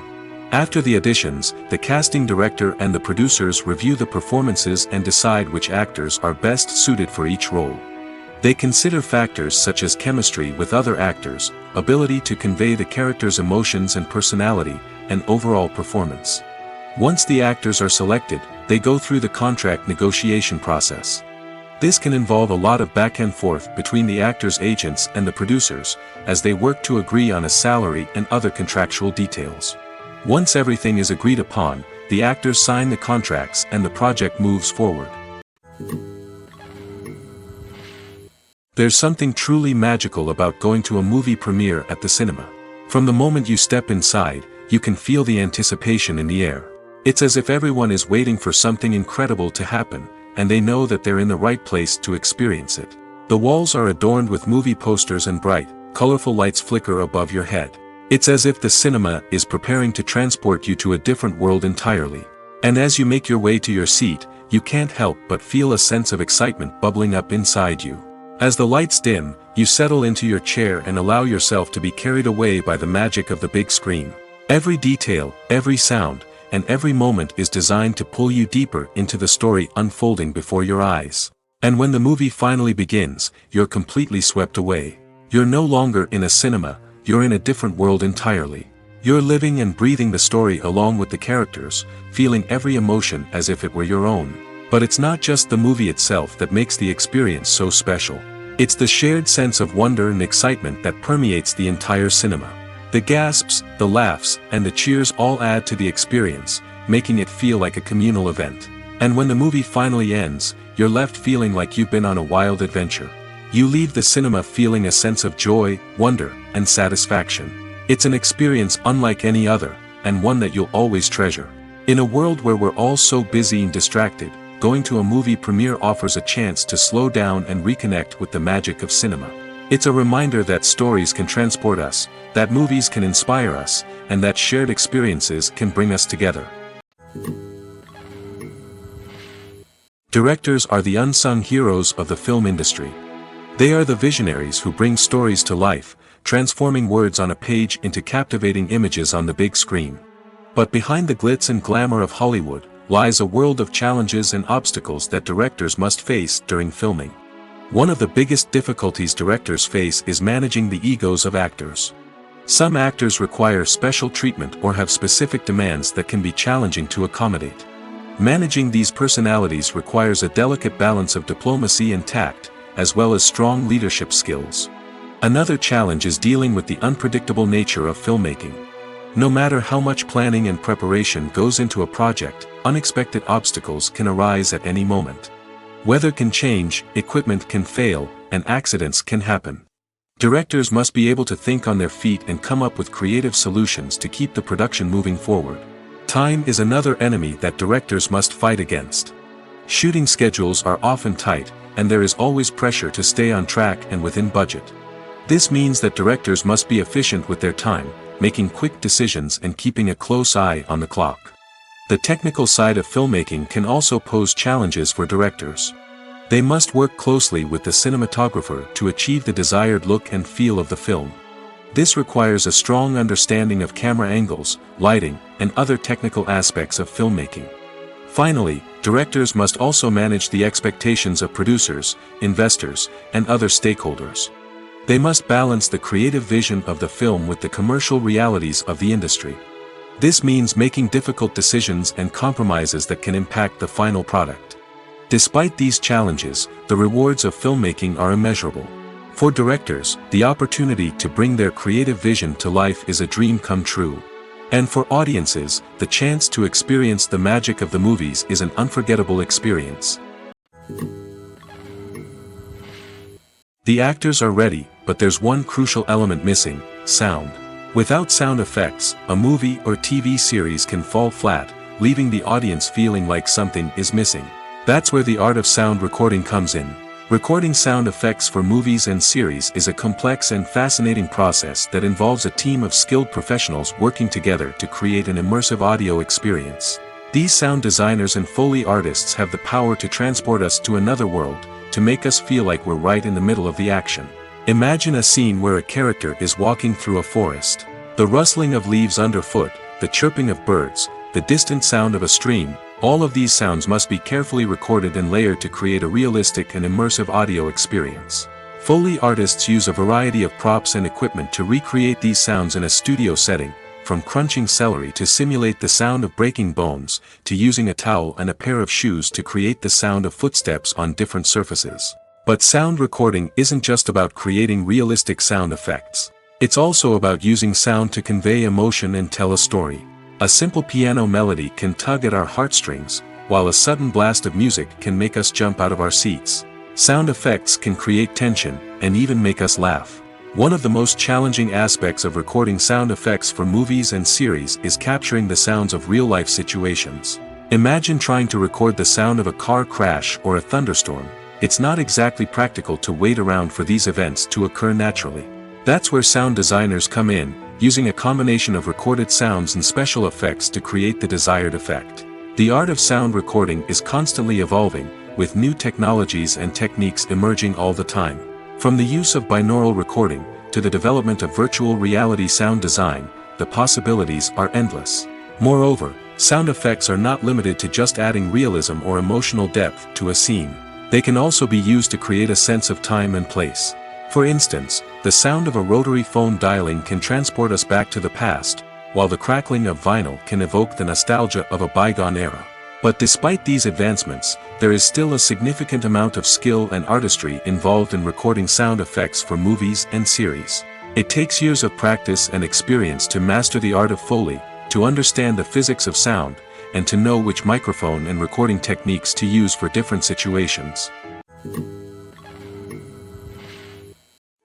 After the auditions, the casting director and the producers review the performances and decide which actors are best suited for each role. They consider factors such as chemistry with other actors, ability to convey the character's emotions and personality, and overall performance. Once the actors are selected, they go through the contract negotiation process. This can involve a lot of back and forth between the actors' agents and the producers, as they work to agree on a salary and other contractual details. Once everything is agreed upon, the actors sign the contracts and the project moves forward. There's something truly magical about going to a movie premiere at the cinema. From the moment you step inside, you can feel the anticipation in the air. It's as if everyone is waiting for something incredible to happen, and they know that they're in the right place to experience it. The walls are adorned with movie posters and bright, colorful lights flicker above your head. It's as if the cinema is preparing to transport you to a different world entirely. And as you make your way to your seat, you can't help but feel a sense of excitement bubbling up inside you. As the lights dim, you settle into your chair and allow yourself to be carried away by the magic of the big screen. Every detail, every sound, and every moment is designed to pull you deeper into the story unfolding before your eyes. And when the movie finally begins, you're completely swept away. You're no longer in a cinema, you're in a different world entirely. You're living and breathing the story along with the characters, feeling every emotion as if it were your own. But it's not just the movie itself that makes the experience so special. It's the shared sense of wonder and excitement that permeates the entire cinema. The gasps, the laughs, and the cheers all add to the experience, making it feel like a communal event. And when the movie finally ends, you're left feeling like you've been on a wild adventure. You leave the cinema feeling a sense of joy, wonder, and satisfaction. It's an experience unlike any other, and one that you'll always treasure. In a world where we're all so busy and distracted, going to a movie premiere offers a chance to slow down and reconnect with the magic of cinema. It's a reminder that stories can transport us, that movies can inspire us, and that shared experiences can bring us together. Directors are the unsung heroes of the film industry. They are the visionaries who bring stories to life, transforming words on a page into captivating images on the big screen. But behind the glitz and glamour of Hollywood, lies a world of challenges and obstacles that directors must face during filming. One of the biggest difficulties directors face is managing the egos of actors. Some actors require special treatment or have specific demands that can be challenging to accommodate. Managing these personalities requires a delicate balance of diplomacy and tact, as well as strong leadership skills. Another challenge is dealing with the unpredictable nature of filmmaking. No matter how much planning and preparation goes into a project, unexpected obstacles can arise at any moment. Weather can change, equipment can fail, and accidents can happen. Directors must be able to think on their feet and come up with creative solutions to keep the production moving forward. Time is another enemy that directors must fight against. Shooting schedules are often tight, and there is always pressure to stay on track and within budget. This means that directors must be efficient with their time, making quick decisions and keeping a close eye on the clock. The technical side of filmmaking can also pose challenges for directors. They must work closely with the cinematographer to achieve the desired look and feel of the film. This requires a strong understanding of camera angles, lighting, and other technical aspects of filmmaking. Finally, directors must also manage the expectations of producers, investors, and other stakeholders. They must balance the creative vision of the film with the commercial realities of the industry. This means making difficult decisions and compromises that can impact the final product. Despite these challenges, the rewards of filmmaking are immeasurable. For directors, the opportunity to bring their creative vision to life is a dream come true. And for audiences, the chance to experience the magic of the movies is an unforgettable experience. The actors are ready, but there's one crucial element missing: sound. Without sound effects, a movie or TV series can fall flat, leaving the audience feeling like something is missing. That's where the art of sound recording comes in. Recording sound effects for movies and series is a complex and fascinating process that involves a team of skilled professionals working together to create an immersive audio experience. These sound designers and Foley artists have the power to transport us to another world, to make us feel like we're right in the middle of the action. Imagine a scene where a character is walking through a forest. The rustling of leaves underfoot, the chirping of birds, the distant sound of a stream, All of these sounds must be carefully recorded and layered to create a realistic and immersive audio experience. Foley artists use a variety of props and equipment to recreate these sounds in a studio setting, from crunching celery to simulate the sound of breaking bones, to using a towel and a pair of shoes to create the sound of footsteps on different surfaces. But sound recording isn't just about creating realistic sound effects. It's also about using sound to convey emotion and tell a story. A simple piano melody can tug at our heartstrings, while a sudden blast of music can make us jump out of our seats. Sound effects can create tension, and even make us laugh. One of the most challenging aspects of recording sound effects for movies and series is capturing the sounds of real-life situations. Imagine trying to record the sound of a car crash or a thunderstorm. It's not exactly practical to wait around for these events to occur naturally. That's where sound designers come in, using a combination of recorded sounds and special effects to create the desired effect. The art of sound recording is constantly evolving, with new technologies and techniques emerging all the time. From the use of binaural recording, to the development of virtual reality sound design, the possibilities are endless. Moreover, sound effects are not limited to just adding realism or emotional depth to a scene. They can also be used to create a sense of time and place. For instance, the sound of a rotary phone dialing can transport us back to the past, while the crackling of vinyl can evoke the nostalgia of a bygone era. But despite these advancements, there is still a significant amount of skill and artistry involved in recording sound effects for movies and series. It takes years of practice and experience to master the art of Foley, to understand the physics of sound, and to know which microphone and recording techniques to use for different situations.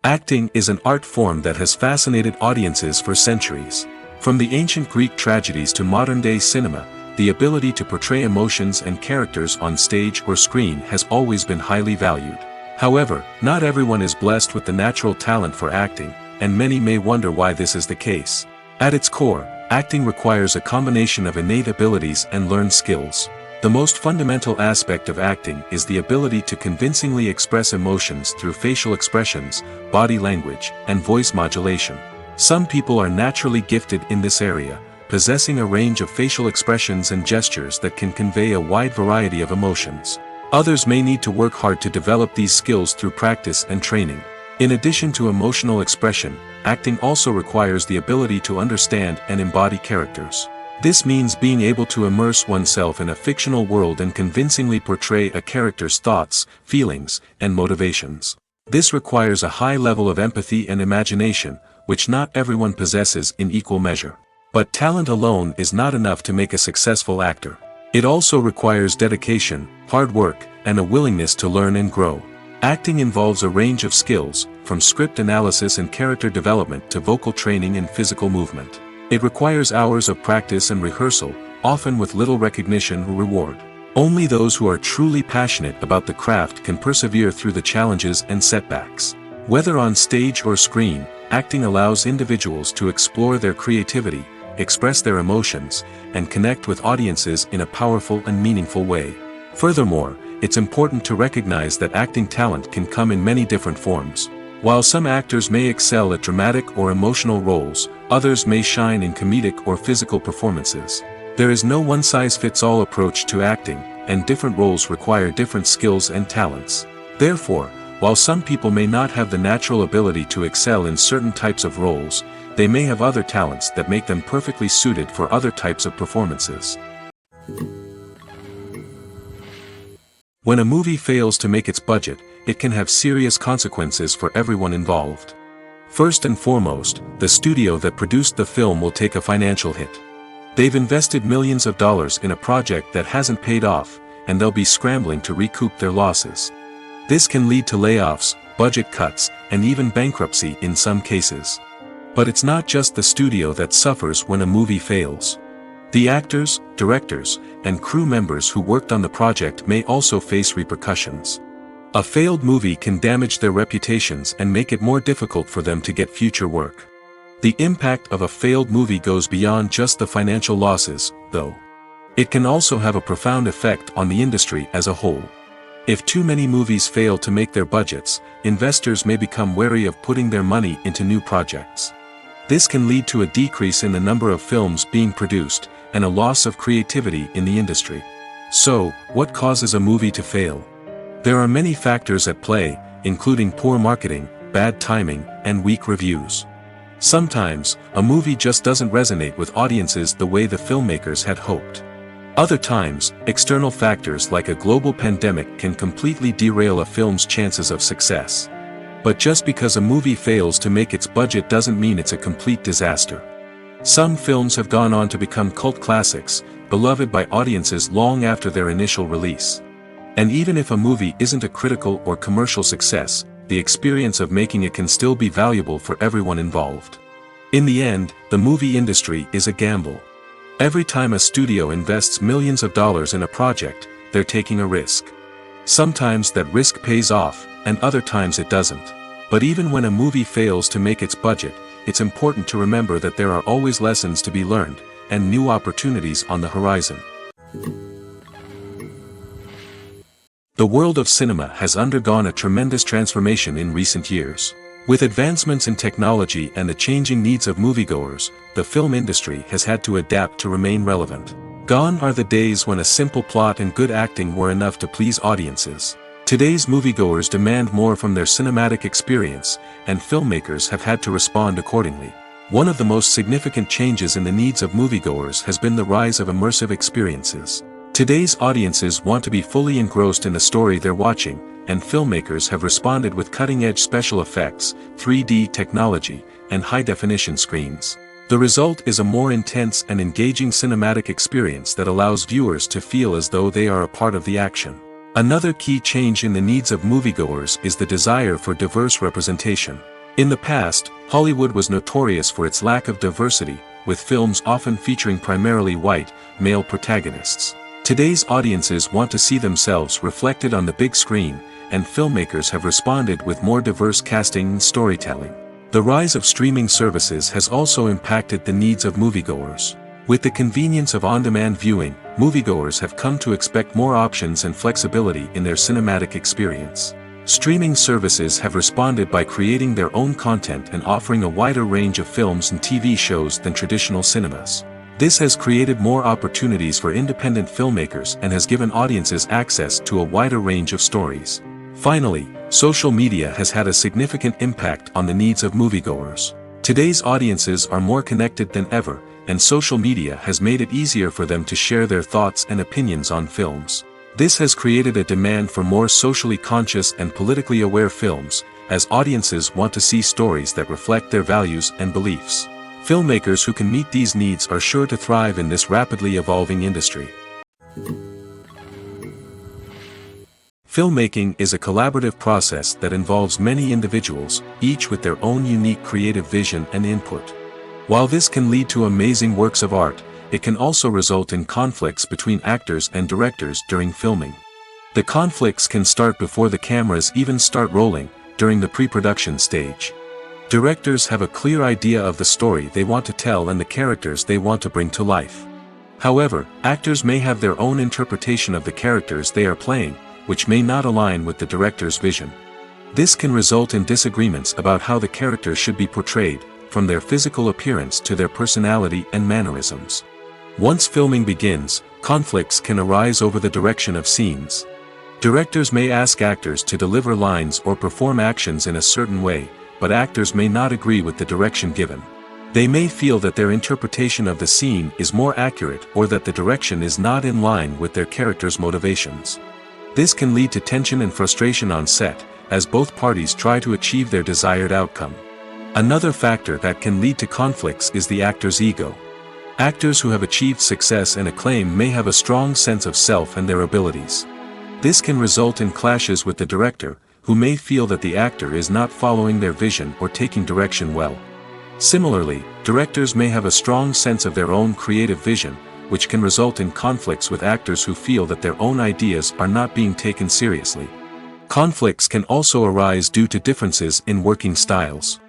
Acting is an art form that has fascinated audiences for centuries. From the ancient Greek tragedies to modern-day cinema, the ability to portray emotions and characters on stage or screen has always been highly valued. However, not everyone is blessed with the natural talent for acting, and many may wonder why this is the case. At its core, acting requires a combination of innate abilities and learned skills. The most fundamental aspect of acting is the ability to convincingly express emotions through facial expressions, body language, and voice modulation. Some people are naturally gifted in this area, possessing a range of facial expressions and gestures that can convey a wide variety of emotions. Others may need to work hard to develop these skills through practice and training. In addition to emotional expression, acting also requires the ability to understand and embody characters. This means being able to immerse oneself in a fictional world and convincingly portray a character's thoughts, feelings, and motivations. This requires a high level of empathy and imagination, which not everyone possesses in equal measure. But talent alone is not enough to make a successful actor. It also requires dedication, hard work, and a willingness to learn and grow. Acting involves a range of skills, from script analysis and character development to vocal training and physical movement. It requires hours of practice and rehearsal, often with little recognition or reward. Only those who are truly passionate about the craft can persevere through the challenges and setbacks. Whether on stage or screen, acting allows individuals to explore their creativity, express their emotions, and connect with audiences in a powerful and meaningful way. Furthermore, it's important to recognize that acting talent can come in many different forms. While some actors may excel at dramatic or emotional roles, others may shine in comedic or physical performances. There is no one-size-fits-all approach to acting, and different roles require different skills and talents. Therefore, while some people may not have the natural ability to excel in certain types of roles, they may have other talents that make them perfectly suited for other types of performances. When a movie fails to make its budget, it can have serious consequences for everyone involved. First and foremost, the studio that produced the film will take a financial hit. They've invested millions of dollars in a project that hasn't paid off, and they'll be scrambling to recoup their losses. This can lead to layoffs, budget cuts, and even bankruptcy in some cases. But it's not just the studio that suffers when a movie fails. The actors, directors, and crew members who worked on the project may also face repercussions. A failed movie can damage their reputations and make it more difficult for them to get future work. The impact of a failed movie goes beyond just the financial losses, though. It can also have a profound effect on the industry as a whole. If too many movies fail to make their budgets, investors may become wary of putting their money into new projects. This can lead to a decrease in the number of films being produced, and a loss of creativity in the industry. So, what causes a movie to fail? There are many factors at play, including poor marketing, bad timing, and weak reviews. Sometimes, a movie just doesn't resonate with audiences the way the filmmakers had hoped. Other times, external factors like a global pandemic can completely derail a film's chances of success. But just because a movie fails to make its budget doesn't mean it's a complete disaster. Some films have gone on to become cult classics, beloved by audiences long after their initial release. And even if a movie isn't a critical or commercial success, the experience of making it can still be valuable for everyone involved. In the end, the movie industry is a gamble. Every time a studio invests millions of dollars in a project, they're taking a risk. Sometimes that risk pays off, and other times it doesn't. But even when a movie fails to make its budget, it's important to remember that there are always lessons to be learned, and new opportunities on the horizon. The world of cinema has undergone a tremendous transformation in recent years. With advancements in technology and the changing needs of moviegoers, the film industry has had to adapt to remain relevant. Gone are the days when a simple plot and good acting were enough to please audiences. Today's moviegoers demand more from their cinematic experience, and filmmakers have had to respond accordingly. One of the most significant changes in the needs of moviegoers has been the rise of immersive experiences. Today's audiences want to be fully engrossed in the story they're watching, and filmmakers have responded with cutting-edge special effects, 3D technology, and high-definition screens. The result is a more intense and engaging cinematic experience that allows viewers to feel as though they are a part of the action. Another key change in the needs of moviegoers is the desire for diverse representation. In the past, Hollywood was notorious for its lack of diversity, with films often featuring primarily white, male protagonists. Today's audiences want to see themselves reflected on the big screen, and filmmakers have responded with more diverse casting and storytelling. The rise of streaming services has also impacted the needs of moviegoers. With the convenience of on-demand viewing, moviegoers have come to expect more options and flexibility in their cinematic experience. Streaming services have responded by creating their own content and offering a wider range of films and TV shows than traditional cinemas. This has created more opportunities for independent filmmakers and has given audiences access to a wider range of stories. Finally, social media has had a significant impact on the needs of moviegoers. Today's audiences are more connected than ever, and social media has made it easier for them to share their thoughts and opinions on films. This has created a demand for more socially conscious and politically aware films, as audiences want to see stories that reflect their values and beliefs. Filmmakers who can meet these needs are sure to thrive in this rapidly evolving industry. Filmmaking is a collaborative process that involves many individuals, each with their own unique creative vision and input. While this can lead to amazing works of art, it can also result in conflicts between actors and directors during filming. The conflicts can start before the cameras even start rolling, during the pre-production stage. Directors have a clear idea of the story they want to tell and the characters they want to bring to life. However, actors may have their own interpretation of the characters they are playing, which may not align with the director's vision. This can result in disagreements about how the characters should be portrayed, from their physical appearance to their personality and mannerisms. Once filming begins, conflicts can arise over the direction of scenes. Directors may ask actors to deliver lines or perform actions in a certain way, but actors may not agree with the direction given. They may feel that their interpretation of the scene is more accurate or that the direction is not in line with their character's motivations. This can lead to tension and frustration on set, as both parties try to achieve their desired outcome. Another factor that can lead to conflicts is the actor's ego. Actors who have achieved success and acclaim may have a strong sense of self and their abilities. This can result in clashes with the director, who may feel that the actor is not following their vision or taking direction well. Similarly, directors may have a strong sense of their own creative vision, which can result in conflicts with actors who feel that their own ideas are not being taken seriously. Conflicts can also arise due to differences in working styles.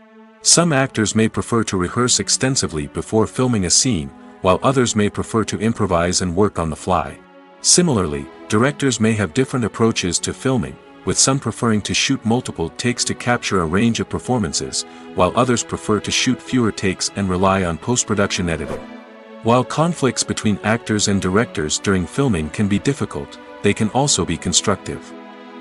Some actors may prefer to rehearse extensively before filming a scene, while others may prefer to improvise and work on the fly. Similarly, directors may have different approaches to filming, with some preferring to shoot multiple takes to capture a range of performances, while others prefer to shoot fewer takes and rely on post-production editing. While conflicts between actors and directors during filming can be difficult, they can also be constructive.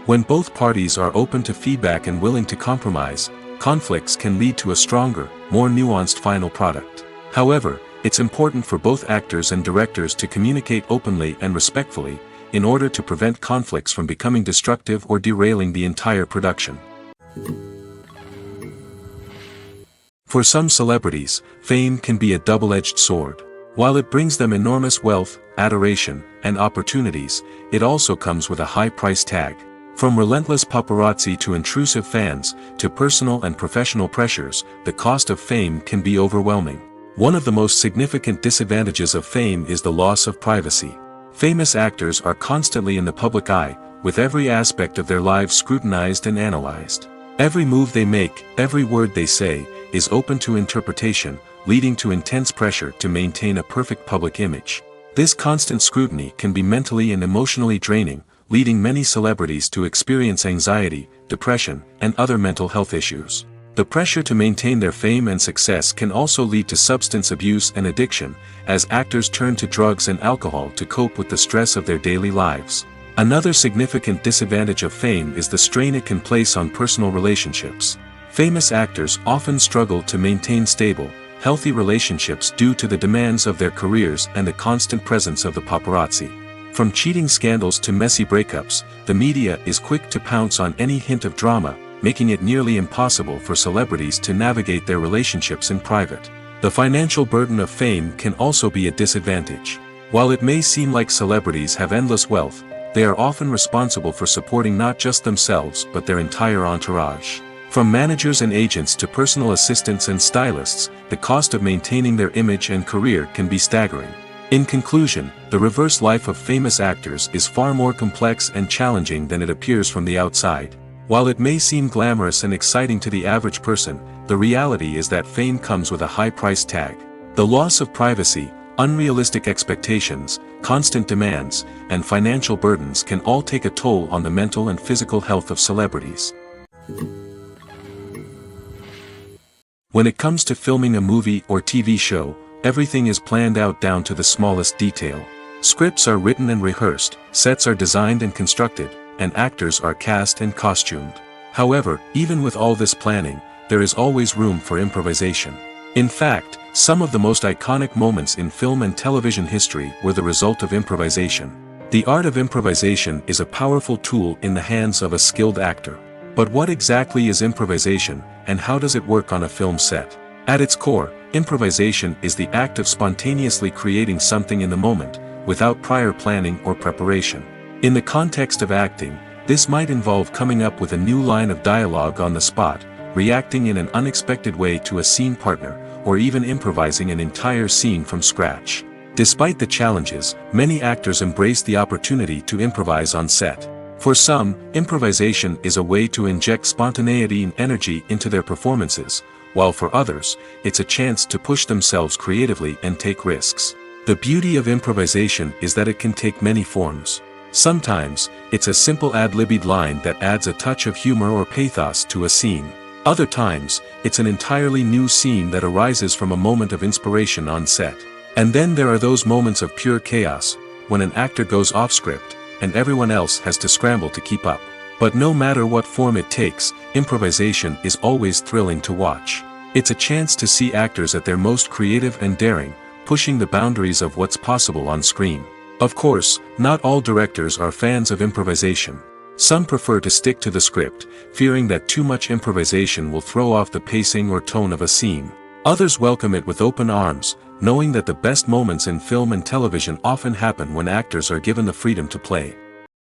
When both parties are open to feedback and willing to compromise, conflicts can lead to a stronger, more nuanced final product. However, it's important for both actors and directors to communicate openly and respectfully, in order to prevent conflicts from becoming destructive or derailing the entire production. For some celebrities, fame can be a double-edged sword. While it brings them enormous wealth, adoration, and opportunities, it also comes with a high price tag. From relentless paparazzi to intrusive fans, to personal and professional pressures, the cost of fame can be overwhelming. One of the most significant disadvantages of fame is the loss of privacy. Famous actors are constantly in the public eye, with every aspect of their lives scrutinized and analyzed. Every move they make, every word they say, is open to interpretation, leading to intense pressure to maintain a perfect public image. This constant scrutiny can be mentally and emotionally draining, leading many celebrities to experience anxiety, depression, and other mental health issues. The pressure to maintain their fame and success can also lead to substance abuse and addiction, as actors turn to drugs and alcohol to cope with the stress of their daily lives. Another significant disadvantage of fame is the strain it can place on personal relationships. Famous actors often struggle to maintain stable, healthy relationships due to the demands of their careers and the constant presence of the paparazzi. From cheating scandals to messy breakups, the media is quick to pounce on any hint of drama, making it nearly impossible for celebrities to navigate their relationships in private. The financial burden of fame can also be a disadvantage. While it may seem like celebrities have endless wealth, they are often responsible for supporting not just themselves but their entire entourage. From managers and agents to personal assistants and stylists, the cost of maintaining their image and career can be staggering. In conclusion, the reverse life of famous actors is far more complex and challenging than it appears from the outside. While it may seem glamorous and exciting to the average person, the reality is that fame comes with a high price tag. The loss of privacy, unrealistic expectations, constant demands, and financial burdens can all take a toll on the mental and physical health of celebrities. When it comes to filming a movie or TV show, everything is planned out down to the smallest detail. Scripts are written and rehearsed, sets are designed and constructed, and actors are cast and costumed. However, even with all this planning, there is always room for improvisation. In fact, some of the most iconic moments in film and television history were the result of improvisation. The art of improvisation is a powerful tool in the hands of a skilled actor. But what exactly is improvisation, and how does it work on a film set? At its core, improvisation is the act of spontaneously creating something in the moment, without prior planning or preparation. In the context of acting, this might involve coming up with a new line of dialogue on the spot, reacting in an unexpected way to a scene partner, or even improvising an entire scene from scratch. Despite the challenges, many actors embrace the opportunity to improvise on set. For some, improvisation is a way to inject spontaneity and energy into their performances, while for others, it's a chance to push themselves creatively and take risks. The beauty of improvisation is that it can take many forms. Sometimes, it's a simple ad-libbed line that adds a touch of humor or pathos to a scene. Other times, it's an entirely new scene that arises from a moment of inspiration on set. And then there are those moments of pure chaos, when an actor goes off script, and everyone else has to scramble to keep up. But no matter what form it takes, improvisation is always thrilling to watch. It's a chance to see actors at their most creative and daring, pushing the boundaries of what's possible on screen. Of course, not all directors are fans of improvisation. Some prefer to stick to the script, fearing that too much improvisation will throw off the pacing or tone of a scene. Others welcome it with open arms, knowing that the best moments in film and television often happen when actors are given the freedom to play.